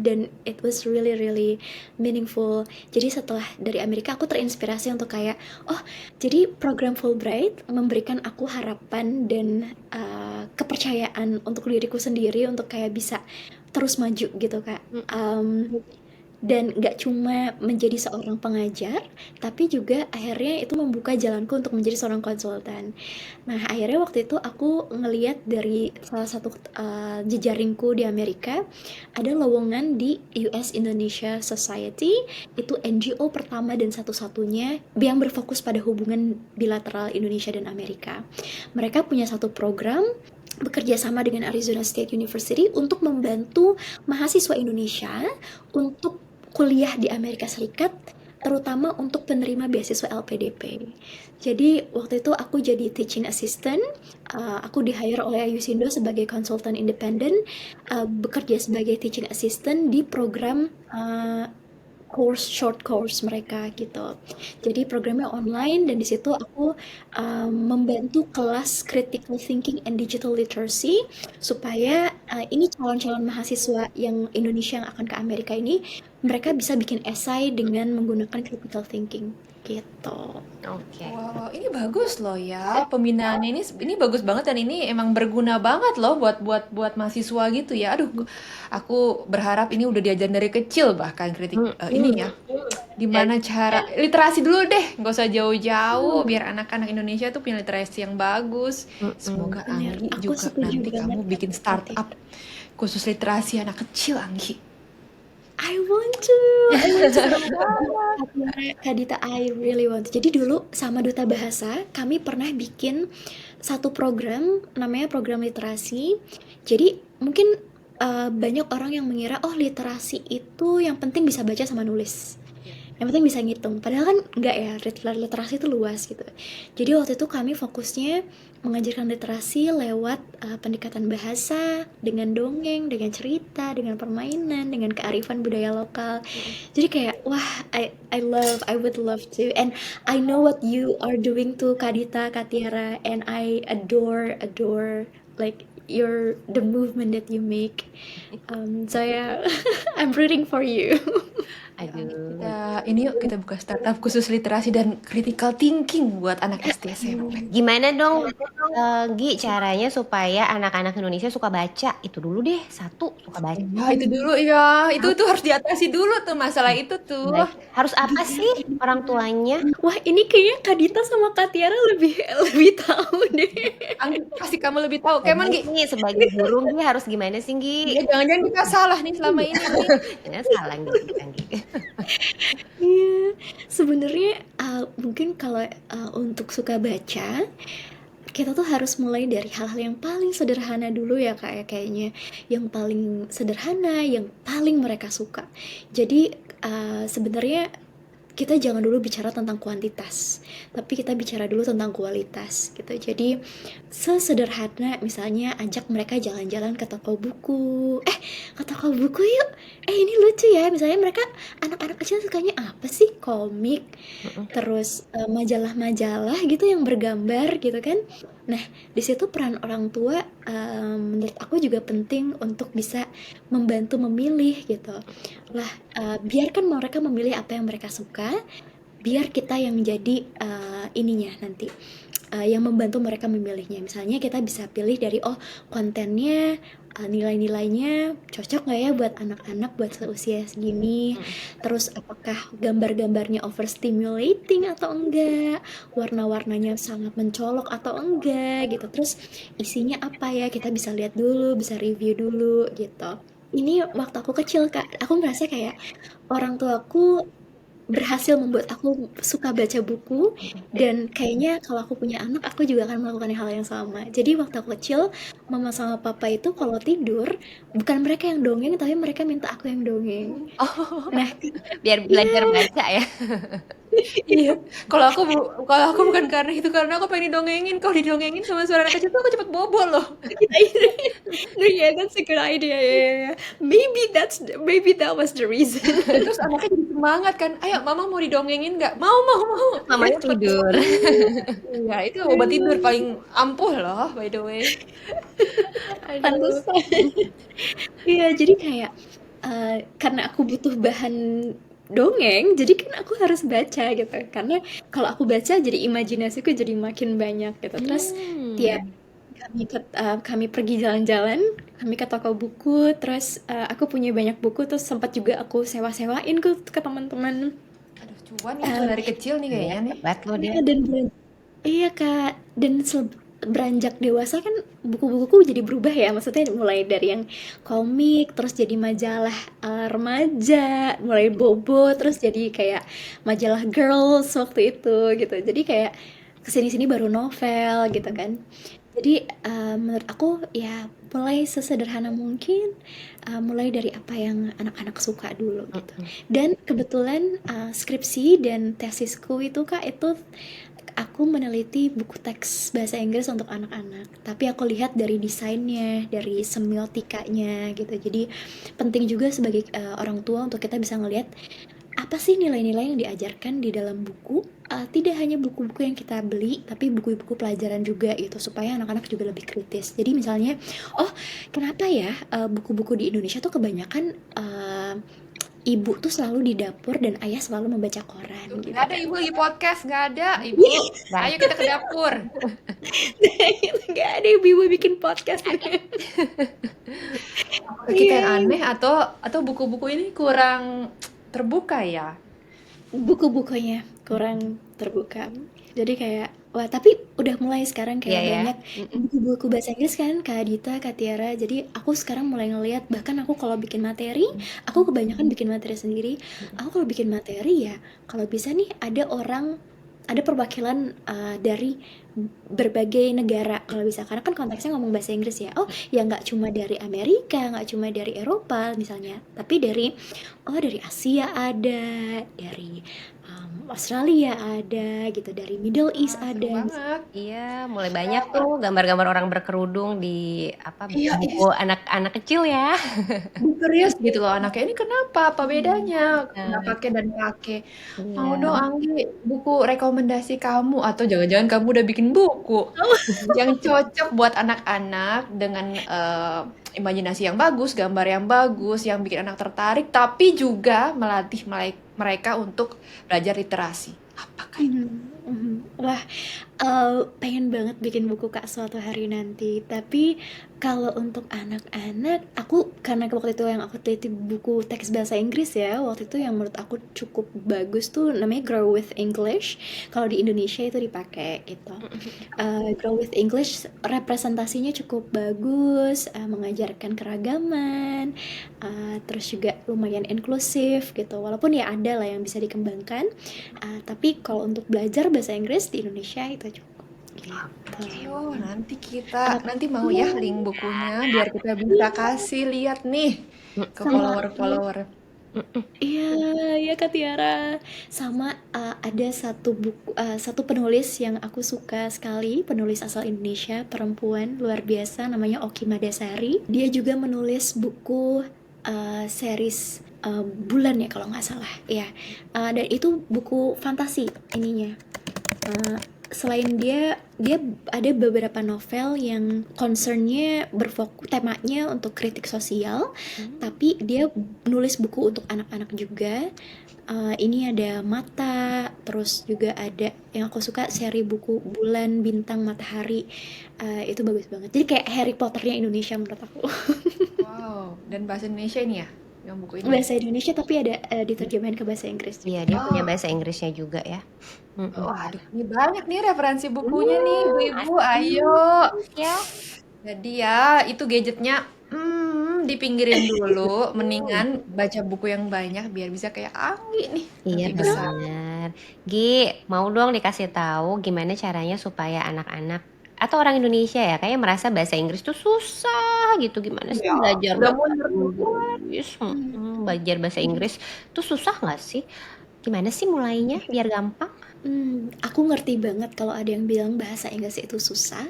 Dan it was really really meaningful. Jadi setelah dari Amerika aku terinspirasi untuk kayak, oh jadi program Fulbright memberikan aku harapan dan kepercayaan untuk diriku sendiri untuk kayak bisa terus maju gitu Kak. Dan nggak cuma menjadi seorang pengajar, tapi juga akhirnya itu membuka jalanku untuk menjadi seorang konsultan. Nah, akhirnya waktu itu aku ngeliat dari salah satu jejaringku di Amerika, ada lowongan di US Indonesia Society, itu NGO pertama dan satu-satunya yang berfokus pada hubungan bilateral Indonesia dan Amerika. Mereka punya satu program bekerja sama dengan Arizona State University untuk membantu mahasiswa Indonesia untuk kuliah di Amerika Serikat, terutama untuk penerima beasiswa LPDP. Jadi waktu itu aku jadi teaching assistant, aku di-hire oleh Ayusindo sebagai konsultan independen, bekerja sebagai teaching assistant di program short course mereka gitu. Jadi programnya online dan di situ aku membantu kelas critical thinking and digital literacy supaya ini calon-calon mahasiswa yang Indonesia yang akan ke Amerika ini mereka bisa bikin esai dengan menggunakan critical thinking gitu. Oke. Wow, ini bagus loh ya. Pembinaannya ini bagus banget dan ini emang berguna banget loh buat mahasiswa gitu ya. Aduh, aku berharap ini udah diajarin dari kecil bahkan ini ya. Gimana cara literasi dulu deh, nggak usah jauh-jauh biar anak-anak Indonesia tuh punya literasi yang bagus. Semoga Bener, Anggi aku juga setuju nanti banget kamu bikin sama startup khusus literasi anak kecil, Anggi. I want to Kak Dita, I really want to. Jadi dulu sama Duta Bahasa, kami pernah bikin satu program, namanya program literasi. Jadi mungkin banyak orang yang mengira, oh literasi itu yang penting bisa baca sama nulis. Yang penting bisa ngitung. Padahal kan enggak ya, literasi itu luas gitu. Jadi waktu itu kami fokusnya mengajarkan literasi lewat pendekatan bahasa, dengan dongeng, dengan cerita, dengan permainan, dengan kearifan budaya lokal. Jadi kayak wah, I would love to, and I know what you are doing to Kak Dita, Kak Tiara, and I adore like the movement that you make. So yeah, I'm rooting for you. Aduh. Ini yuk kita buka startup khusus literasi dan critical thinking buat anak SD SMP. Gimana dong, Gi, caranya supaya anak-anak Indonesia suka baca? Itu dulu deh, satu, suka baca. Ya itu dulu ya, itu tuh harus diatasi dulu tuh masalah itu tuh. Baik. Harus apa sih orang tuanya? Wah, ini kayaknya Kak Dita sama Kak Tiara lebih tahu deh. Anggi, pasti kamu lebih tahu. Kemon Gi, Gi, sebagai guru Gi harus gimana sih Gi? ya jangan-jangan kita salah nih selama ini nih. Jangan salah Gi. Iya, sebenarnya mungkin kalau untuk suka baca, kita tuh harus mulai dari hal-hal yang paling sederhana dulu ya Kak ya, kayaknya. Yang paling sederhana, yang paling mereka suka. Jadi sebenarnya kita jangan dulu bicara tentang kuantitas, tapi kita bicara dulu tentang kualitas gitu. Jadi sesederhana misalnya ajak mereka jalan-jalan ke toko buku. Ke toko buku yuk. Ini lucu ya. Misalnya mereka anak-anak kecil sukanya apa sih? Komik. Terus majalah-majalah gitu yang bergambar gitu kan. Nah, di situ peran orang tua menurut aku juga penting untuk bisa membantu memilih gitu. Lah, biarkan mereka memilih apa yang mereka suka, biar kita yang jadi ininya nanti yang membantu mereka memilihnya. Misalnya kita bisa pilih dari kontennya, nilai-nilainya cocok nggak ya buat anak-anak buat seusia segini. Terus apakah gambar-gambarnya overstimulating atau enggak, warna-warnanya sangat mencolok atau enggak gitu. Terus isinya apa ya, kita bisa lihat dulu, bisa review dulu gitu. Ini waktu aku kecil Kak, aku merasa kayak orang tuaku berhasil membuat aku suka baca buku, dan kayaknya kalau aku punya anak aku juga akan melakukan hal yang sama. Jadi waktu aku kecil, mama sama papa itu kalau tidur bukan mereka yang dongeng, tapi mereka minta aku yang dongeng. Nah, Biar belajar baca ya. Iya, kalau aku bukan karena itu, karena aku pengen didongengin. Kalau didongengin sama suara anak kecil tuh aku cepet bobo loh. no, yeah, that's a good idea. Yeah. Maybe that was the reason. Dan terus anaknya jadi semangat kan, ayo mama mau didongengin nggak? Mau. Mamanya Cepet tidur. Iya, itu obat tidur paling ampuh loh, by the way. Aduh. Pantesan. Iya, jadi kayak karena aku butuh bahan dongeng, jadi kan aku harus baca gitu. Karena kalau aku baca jadi imajinasiku jadi makin banyak gitu. Terus tiap kami pergi jalan-jalan, kami ke toko buku, terus aku punya banyak buku, terus sempat juga aku sewa-sewain ke teman-teman. Aduh, cuan itu dari kecil nih kayaknya nih. Hebat lo dia. Iya Kak, dan beranjak dewasa kan buku-bukuku jadi berubah ya, maksudnya mulai dari yang komik, terus jadi majalah remaja, mulai bobo, terus jadi kayak majalah girls waktu itu gitu. Jadi kayak kesini-sini baru novel gitu kan. Jadi menurut aku ya mulai sesederhana mungkin, mulai dari apa yang anak-anak suka dulu gitu. Dan kebetulan skripsi dan tesisku itu Kak, itu aku meneliti buku teks bahasa Inggris untuk anak-anak. Tapi aku lihat dari desainnya, dari semiotikanya gitu. Jadi penting juga sebagai orang tua untuk kita bisa ngelihat apa sih nilai-nilai yang diajarkan di dalam buku. Tidak hanya buku-buku yang kita beli, tapi buku-buku pelajaran juga gitu, supaya anak-anak juga lebih kritis. Jadi misalnya, kenapa ya buku-buku di Indonesia tuh kebanyakan ibu tuh selalu di dapur dan ayah selalu membaca koran gitu. Nggak ada ibu lagi podcast, nggak ada ibu. Ayo kita ke dapur. Nggak ada ibu-ibu bikin podcast. Kita yang aneh atau buku-buku ini kurang terbuka ya? Buku-bukunya kurang terbuka. Jadi kayak tapi udah mulai sekarang kayak banyak buku-buku bahasa Inggris kan, Kak Dita, Kak Tiara. Jadi aku sekarang mulai ngelihat, bahkan aku kalau bikin materi, aku kebanyakan bikin materi sendiri. Aku kalau bikin materi ya, kalau bisa nih ada perwakilan dari berbagai negara kalau bisa, karena kan konteksnya ngomong bahasa Inggris ya. Ya nggak cuma dari Amerika, nggak cuma dari Eropa misalnya, tapi dari Asia ada, dari Australia ada gitu, dari Middle East ada. Banget. Iya, mulai banyak tuh gambar-gambar orang berkerudung di buku anak-anak kecil ya. Curious gitu loh anaknya, ini kenapa? Apa bedanya? Nggak pakai dan pakai. Mau dong Anggi buku rekomendasi kamu, atau jangan-jangan kamu udah bikin buku yang cocok buat anak-anak dengan imajinasi yang bagus, gambar yang bagus, yang bikin anak tertarik, tapi juga melatih mereka untuk belajar literasi. Apakah itu? Wah, pengen banget bikin buku Kak suatu hari nanti. Tapi kalau untuk anak-anak, aku karena waktu itu yang aku teliti buku teks bahasa Inggris ya, waktu itu yang menurut aku cukup bagus tuh namanya Grow with English. Kalau di Indonesia itu dipakai gitu. Grow with English representasinya cukup bagus, mengajarkan keragaman, terus juga lumayan inklusif gitu. Walaupun ya ada lah yang bisa dikembangkan, tapi kalau untuk belajar bahasa Inggris di Indonesia itu cukup gitu. Oh, nanti mau ya link bukunya biar kita bisa kasih lihat nih ke Sama follower-follower. iya, iya Kak Tiara. Sama ada satu penulis yang aku suka sekali, penulis asal Indonesia, perempuan luar biasa namanya Oki Madasari. Dia juga menulis buku series Bulan ya kalau nggak salah. Ya, dan itu buku fantasi ininya. Selain dia ada beberapa novel yang concernnya temanya untuk kritik sosial, tapi dia nulis buku untuk anak-anak juga. Ini ada Mata, terus juga ada yang aku suka seri buku Bulan, Bintang, Matahari. Itu bagus banget. Jadi kayak Harry Potternya Indonesia menurut aku. Wow, dan bahasa Indonesia ini ya, yang buku ini. Bahasa Indonesia tapi ada diterjemahin ke bahasa Inggris juga. Iya, dia punya bahasa Inggrisnya juga ya. Waduh, ini banyak nih referensi bukunya nih, ibu-ibu, ayo. Ya. Jadi ya, itu gadgetnya dipinggirin dulu, mendingan baca buku yang banyak biar bisa kayak Anggi nih. Iya nanti besar. benar. Gi, mau dong dikasih tahu gimana caranya supaya anak-anak atau orang Indonesia ya kayak merasa bahasa Inggris tuh susah gitu. Gimana sih Ya, belajar udah bahasa mundur duluan. Inggris? Belajar bahasa Inggris tuh susah nggak sih? Gimana sih mulainya biar gampang? Aku ngerti banget kalau ada yang bilang bahasa Inggris itu susah.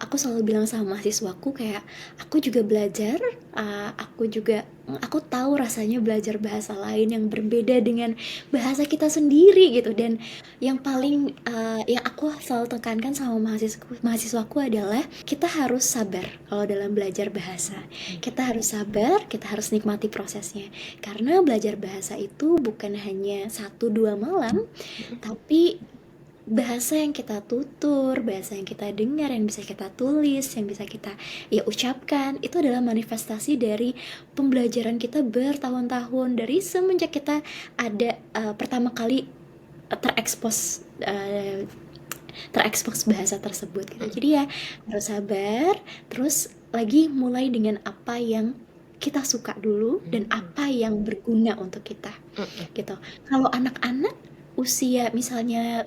Aku selalu bilang sama mahasiswaku kayak aku juga belajar, aku tahu rasanya belajar bahasa lain yang berbeda dengan bahasa kita sendiri gitu. Dan yang paling yang aku selalu tekankan sama mahasiswaku adalah kita harus sabar kalau dalam belajar bahasa. Kita harus sabar, kita harus nikmati prosesnya. Karena belajar bahasa itu bukan hanya 1-2 malam, tapi bahasa yang kita tutur, bahasa yang kita dengar, yang bisa kita tulis, yang bisa kita ucapkan, itu adalah manifestasi dari pembelajaran kita bertahun-tahun dari semenjak kita ada pertama kali terekspos bahasa tersebut gitu. Jadi ya harus sabar, terus lagi mulai dengan apa yang kita suka dulu dan apa yang berguna untuk kita gitu. Kalau anak-anak usia misalnya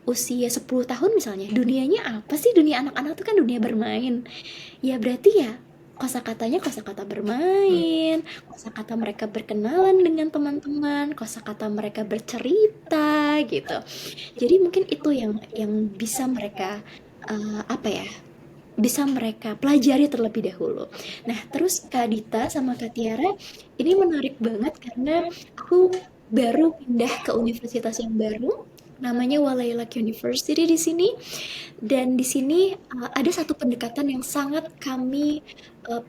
usia 10 tahun misalnya, dunianya apa sih? Dunia anak-anak itu kan dunia bermain. Ya berarti ya kosakatanya kosakata bermain, kosakata mereka berkenalan dengan teman-teman, kosakata mereka bercerita gitu. Jadi mungkin itu yang bisa mereka bisa mereka pelajari terlebih dahulu. Nah, terus Kak Dita sama Kak Tiara, ini menarik banget karena aku baru pindah ke universitas yang baru, namanya Walailak University di sini. Dan di sini ada satu pendekatan yang sangat kami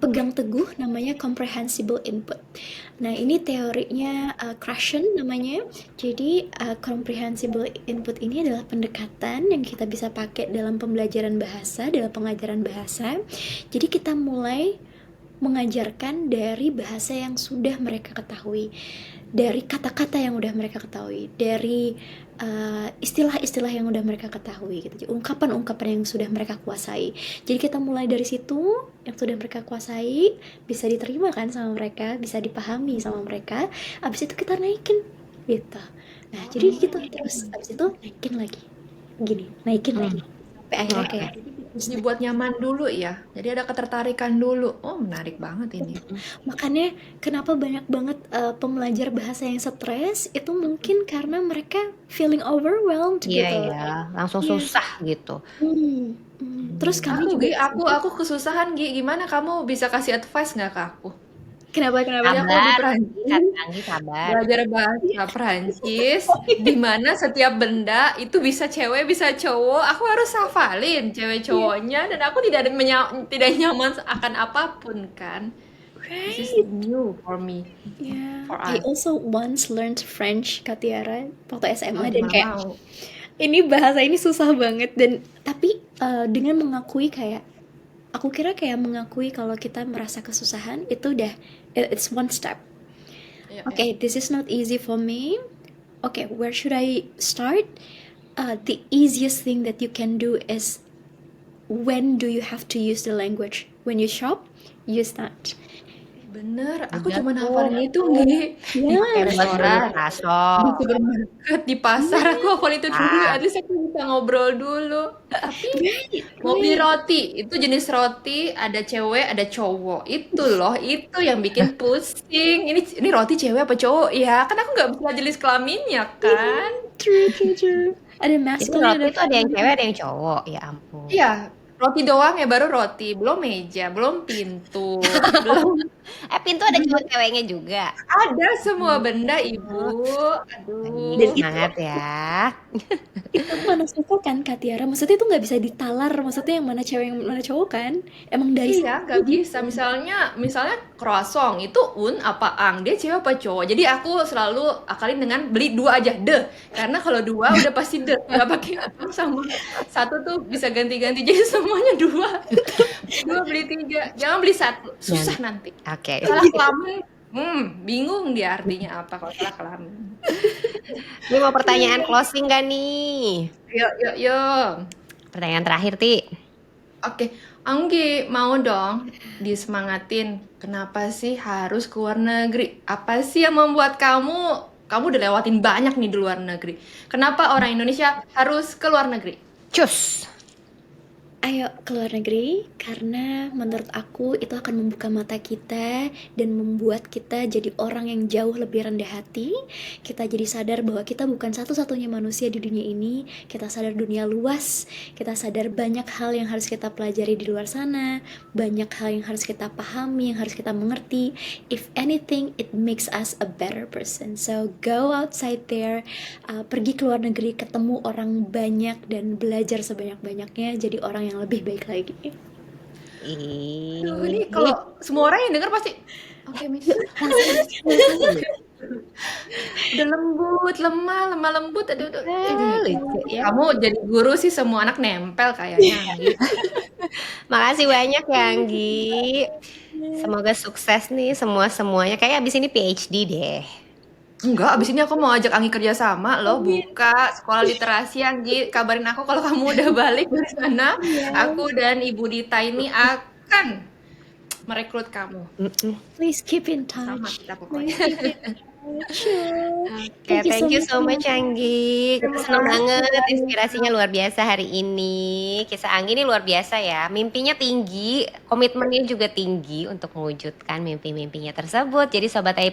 pegang teguh, namanya comprehensible input. Nah, ini teorinya Krashen namanya. Jadi comprehensible input ini adalah pendekatan yang kita bisa pakai dalam pembelajaran bahasa, dalam pengajaran bahasa. Jadi kita mulai mengajarkan dari bahasa yang sudah mereka ketahui, dari kata-kata yang udah mereka ketahui, dari istilah-istilah yang udah mereka ketahui gitu, ungkapan-ungkapan yang sudah mereka kuasai. Jadi kita mulai dari situ, yang sudah mereka kuasai bisa diterima kan sama mereka, bisa dipahami sama mereka, abis itu kita naikin gitu. Nah jadi gitu terus, abis itu naikin lagi sampai akhirnya kayak Terus dibuat nyaman dulu ya. Jadi ada ketertarikan dulu. Oh, menarik banget ini. Makanya kenapa banyak banget pembelajar bahasa yang stres itu mungkin karena mereka feeling overwhelmed gitu. Iya, langsung Iya. susah gitu. Terus kami juga Aku kesusahan, Gi. Gimana kamu bisa kasih advice nggak ke aku? Kenapa kenapa? Jadi aku di Sabar, Perancis singkat Anggi sabar. belajar bahasa Perancis, di mana setiap benda itu bisa cewek bisa cowok. Aku harus hafalin cewek Iya, cowoknya dan aku tidak nyaman akan apapun kan. This is right. new for me, Yeah, for I us. also once learned French, Kak Tiara, waktu Oh, SMA dan gimana kayak mau? ini bahasa ini susah banget dan tapi dengan mengakui kayak aku kira kayak mengakui kalau kita merasa kesusahan itu udah it's one step. Ya, ya. Okay, this is not easy for me. Okay, where should I start? The easiest thing that you can do is when do you have to use the language? When you shop, use that. Bener, aku Udah cuma tuh, hafalin itu nih di Yeah, kayak buat beli restoran, di kasok. supermarket, di pasar. Aku hafal itu dulu, Ah, at least aku bisa ngobrol dulu. Tapi great, mau beli great. roti, itu jenis roti ada cewek, ada cowok. Itu loh, itu yang bikin pusing. Ini roti cewek apa cowok? Ya, kan aku nggak bisa jenis kelaminnya kan. True, true, true. Ada jadi masculine, roti ada itu ada yang feminine. cewek, ada yang cowok. Ya ampun. Iya, roti doang ya baru roti, belum meja, belum pintu, belum Pintu ada cewek-ceweknya juga. ada semua benda, Ibu. Baik, Dan Aduh. semangat ya. itu aku mana suka kan Kak Tiara, maksudnya itu nggak bisa ditalar, maksudnya yang mana cewek yang mana cowok kan, emang dari Iya, nggak bisa. gitu. Misalnya croissant itu apa ang, dia cewek apa cowok. Jadi aku selalu akalin dengan beli dua aja, deh. Karena kalau dua udah pasti deh, nggak pakai ang sama satu tuh bisa ganti-ganti. Jadi semuanya dua. Dua beli tiga, jangan beli satu, susah nanti. Oke. Salah kelamin, bingung dia artinya apa kalau salah kelamin. Ini mau pertanyaan closing gak nih? Yuk, yuk, yuk. Pertanyaan terakhir, Ti. Oke, Anggi mau dong disemangatin. Kenapa sih harus ke luar negeri? Apa sih yang membuat kamu udah lewatin banyak nih di luar negeri. Kenapa orang Indonesia harus ke luar negeri? Cus. Ayo ke luar negeri, karena menurut aku itu akan membuka mata kita dan membuat kita jadi orang yang jauh lebih rendah hati. Kita jadi sadar bahwa kita bukan satu-satunya manusia di dunia ini. Kita sadar dunia luas, kita sadar banyak hal yang harus kita pelajari di luar sana, banyak hal yang harus kita pahami, yang harus kita mengerti. If anything, it makes us a better person. So go outside there, pergi ke luar negeri, ketemu orang banyak dan belajar sebanyak-banyaknya jadi orang yang lebih baik lagi. Aduh, ini kalau semua orang yang denger pasti, oke Miss. Udah lembut, lemah lembut. Aduh. Lucu ya. Kamu jadi guru sih semua anak nempel kayaknya. Anggi. Makasih banyak ya, Anggi. Semoga sukses nih semuanya. Kayak abis ini PhD deh. Enggak, abis ini aku mau ajak Anggi kerja sama loh, buka sekolah literasi. Anggi, kabarin aku kalau kamu udah balik dari sana. Aku dan Ibu Dita ini akan merekrut kamu. Please keep in Sama touch. kita pokoknya. Please keep in touch. Sure. Oke, thank you so much Anggi. Kita Terima senang kasih. banget, inspirasinya luar biasa hari ini. Kisah Anggi ini luar biasa ya. Mimpinya tinggi, komitmennya juga tinggi untuk mewujudkan mimpi-mimpinya tersebut. Jadi Sobat A+,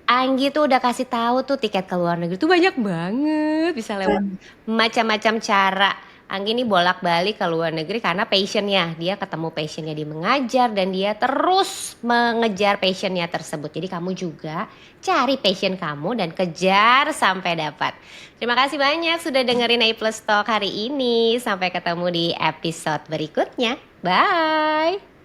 Anggi tuh udah kasih tahu tuh tiket ke luar negeri tuh banyak banget, bisa lewat macam-macam cara. Anggi ini bolak-balik ke luar negeri karena passionnya, dia ketemu passionnya di mengajar dan dia terus mengejar passionnya tersebut. Jadi kamu juga cari passion kamu dan kejar sampai dapat. Terima kasih banyak sudah dengerin A+ Talk hari ini. Sampai ketemu di episode berikutnya. Bye.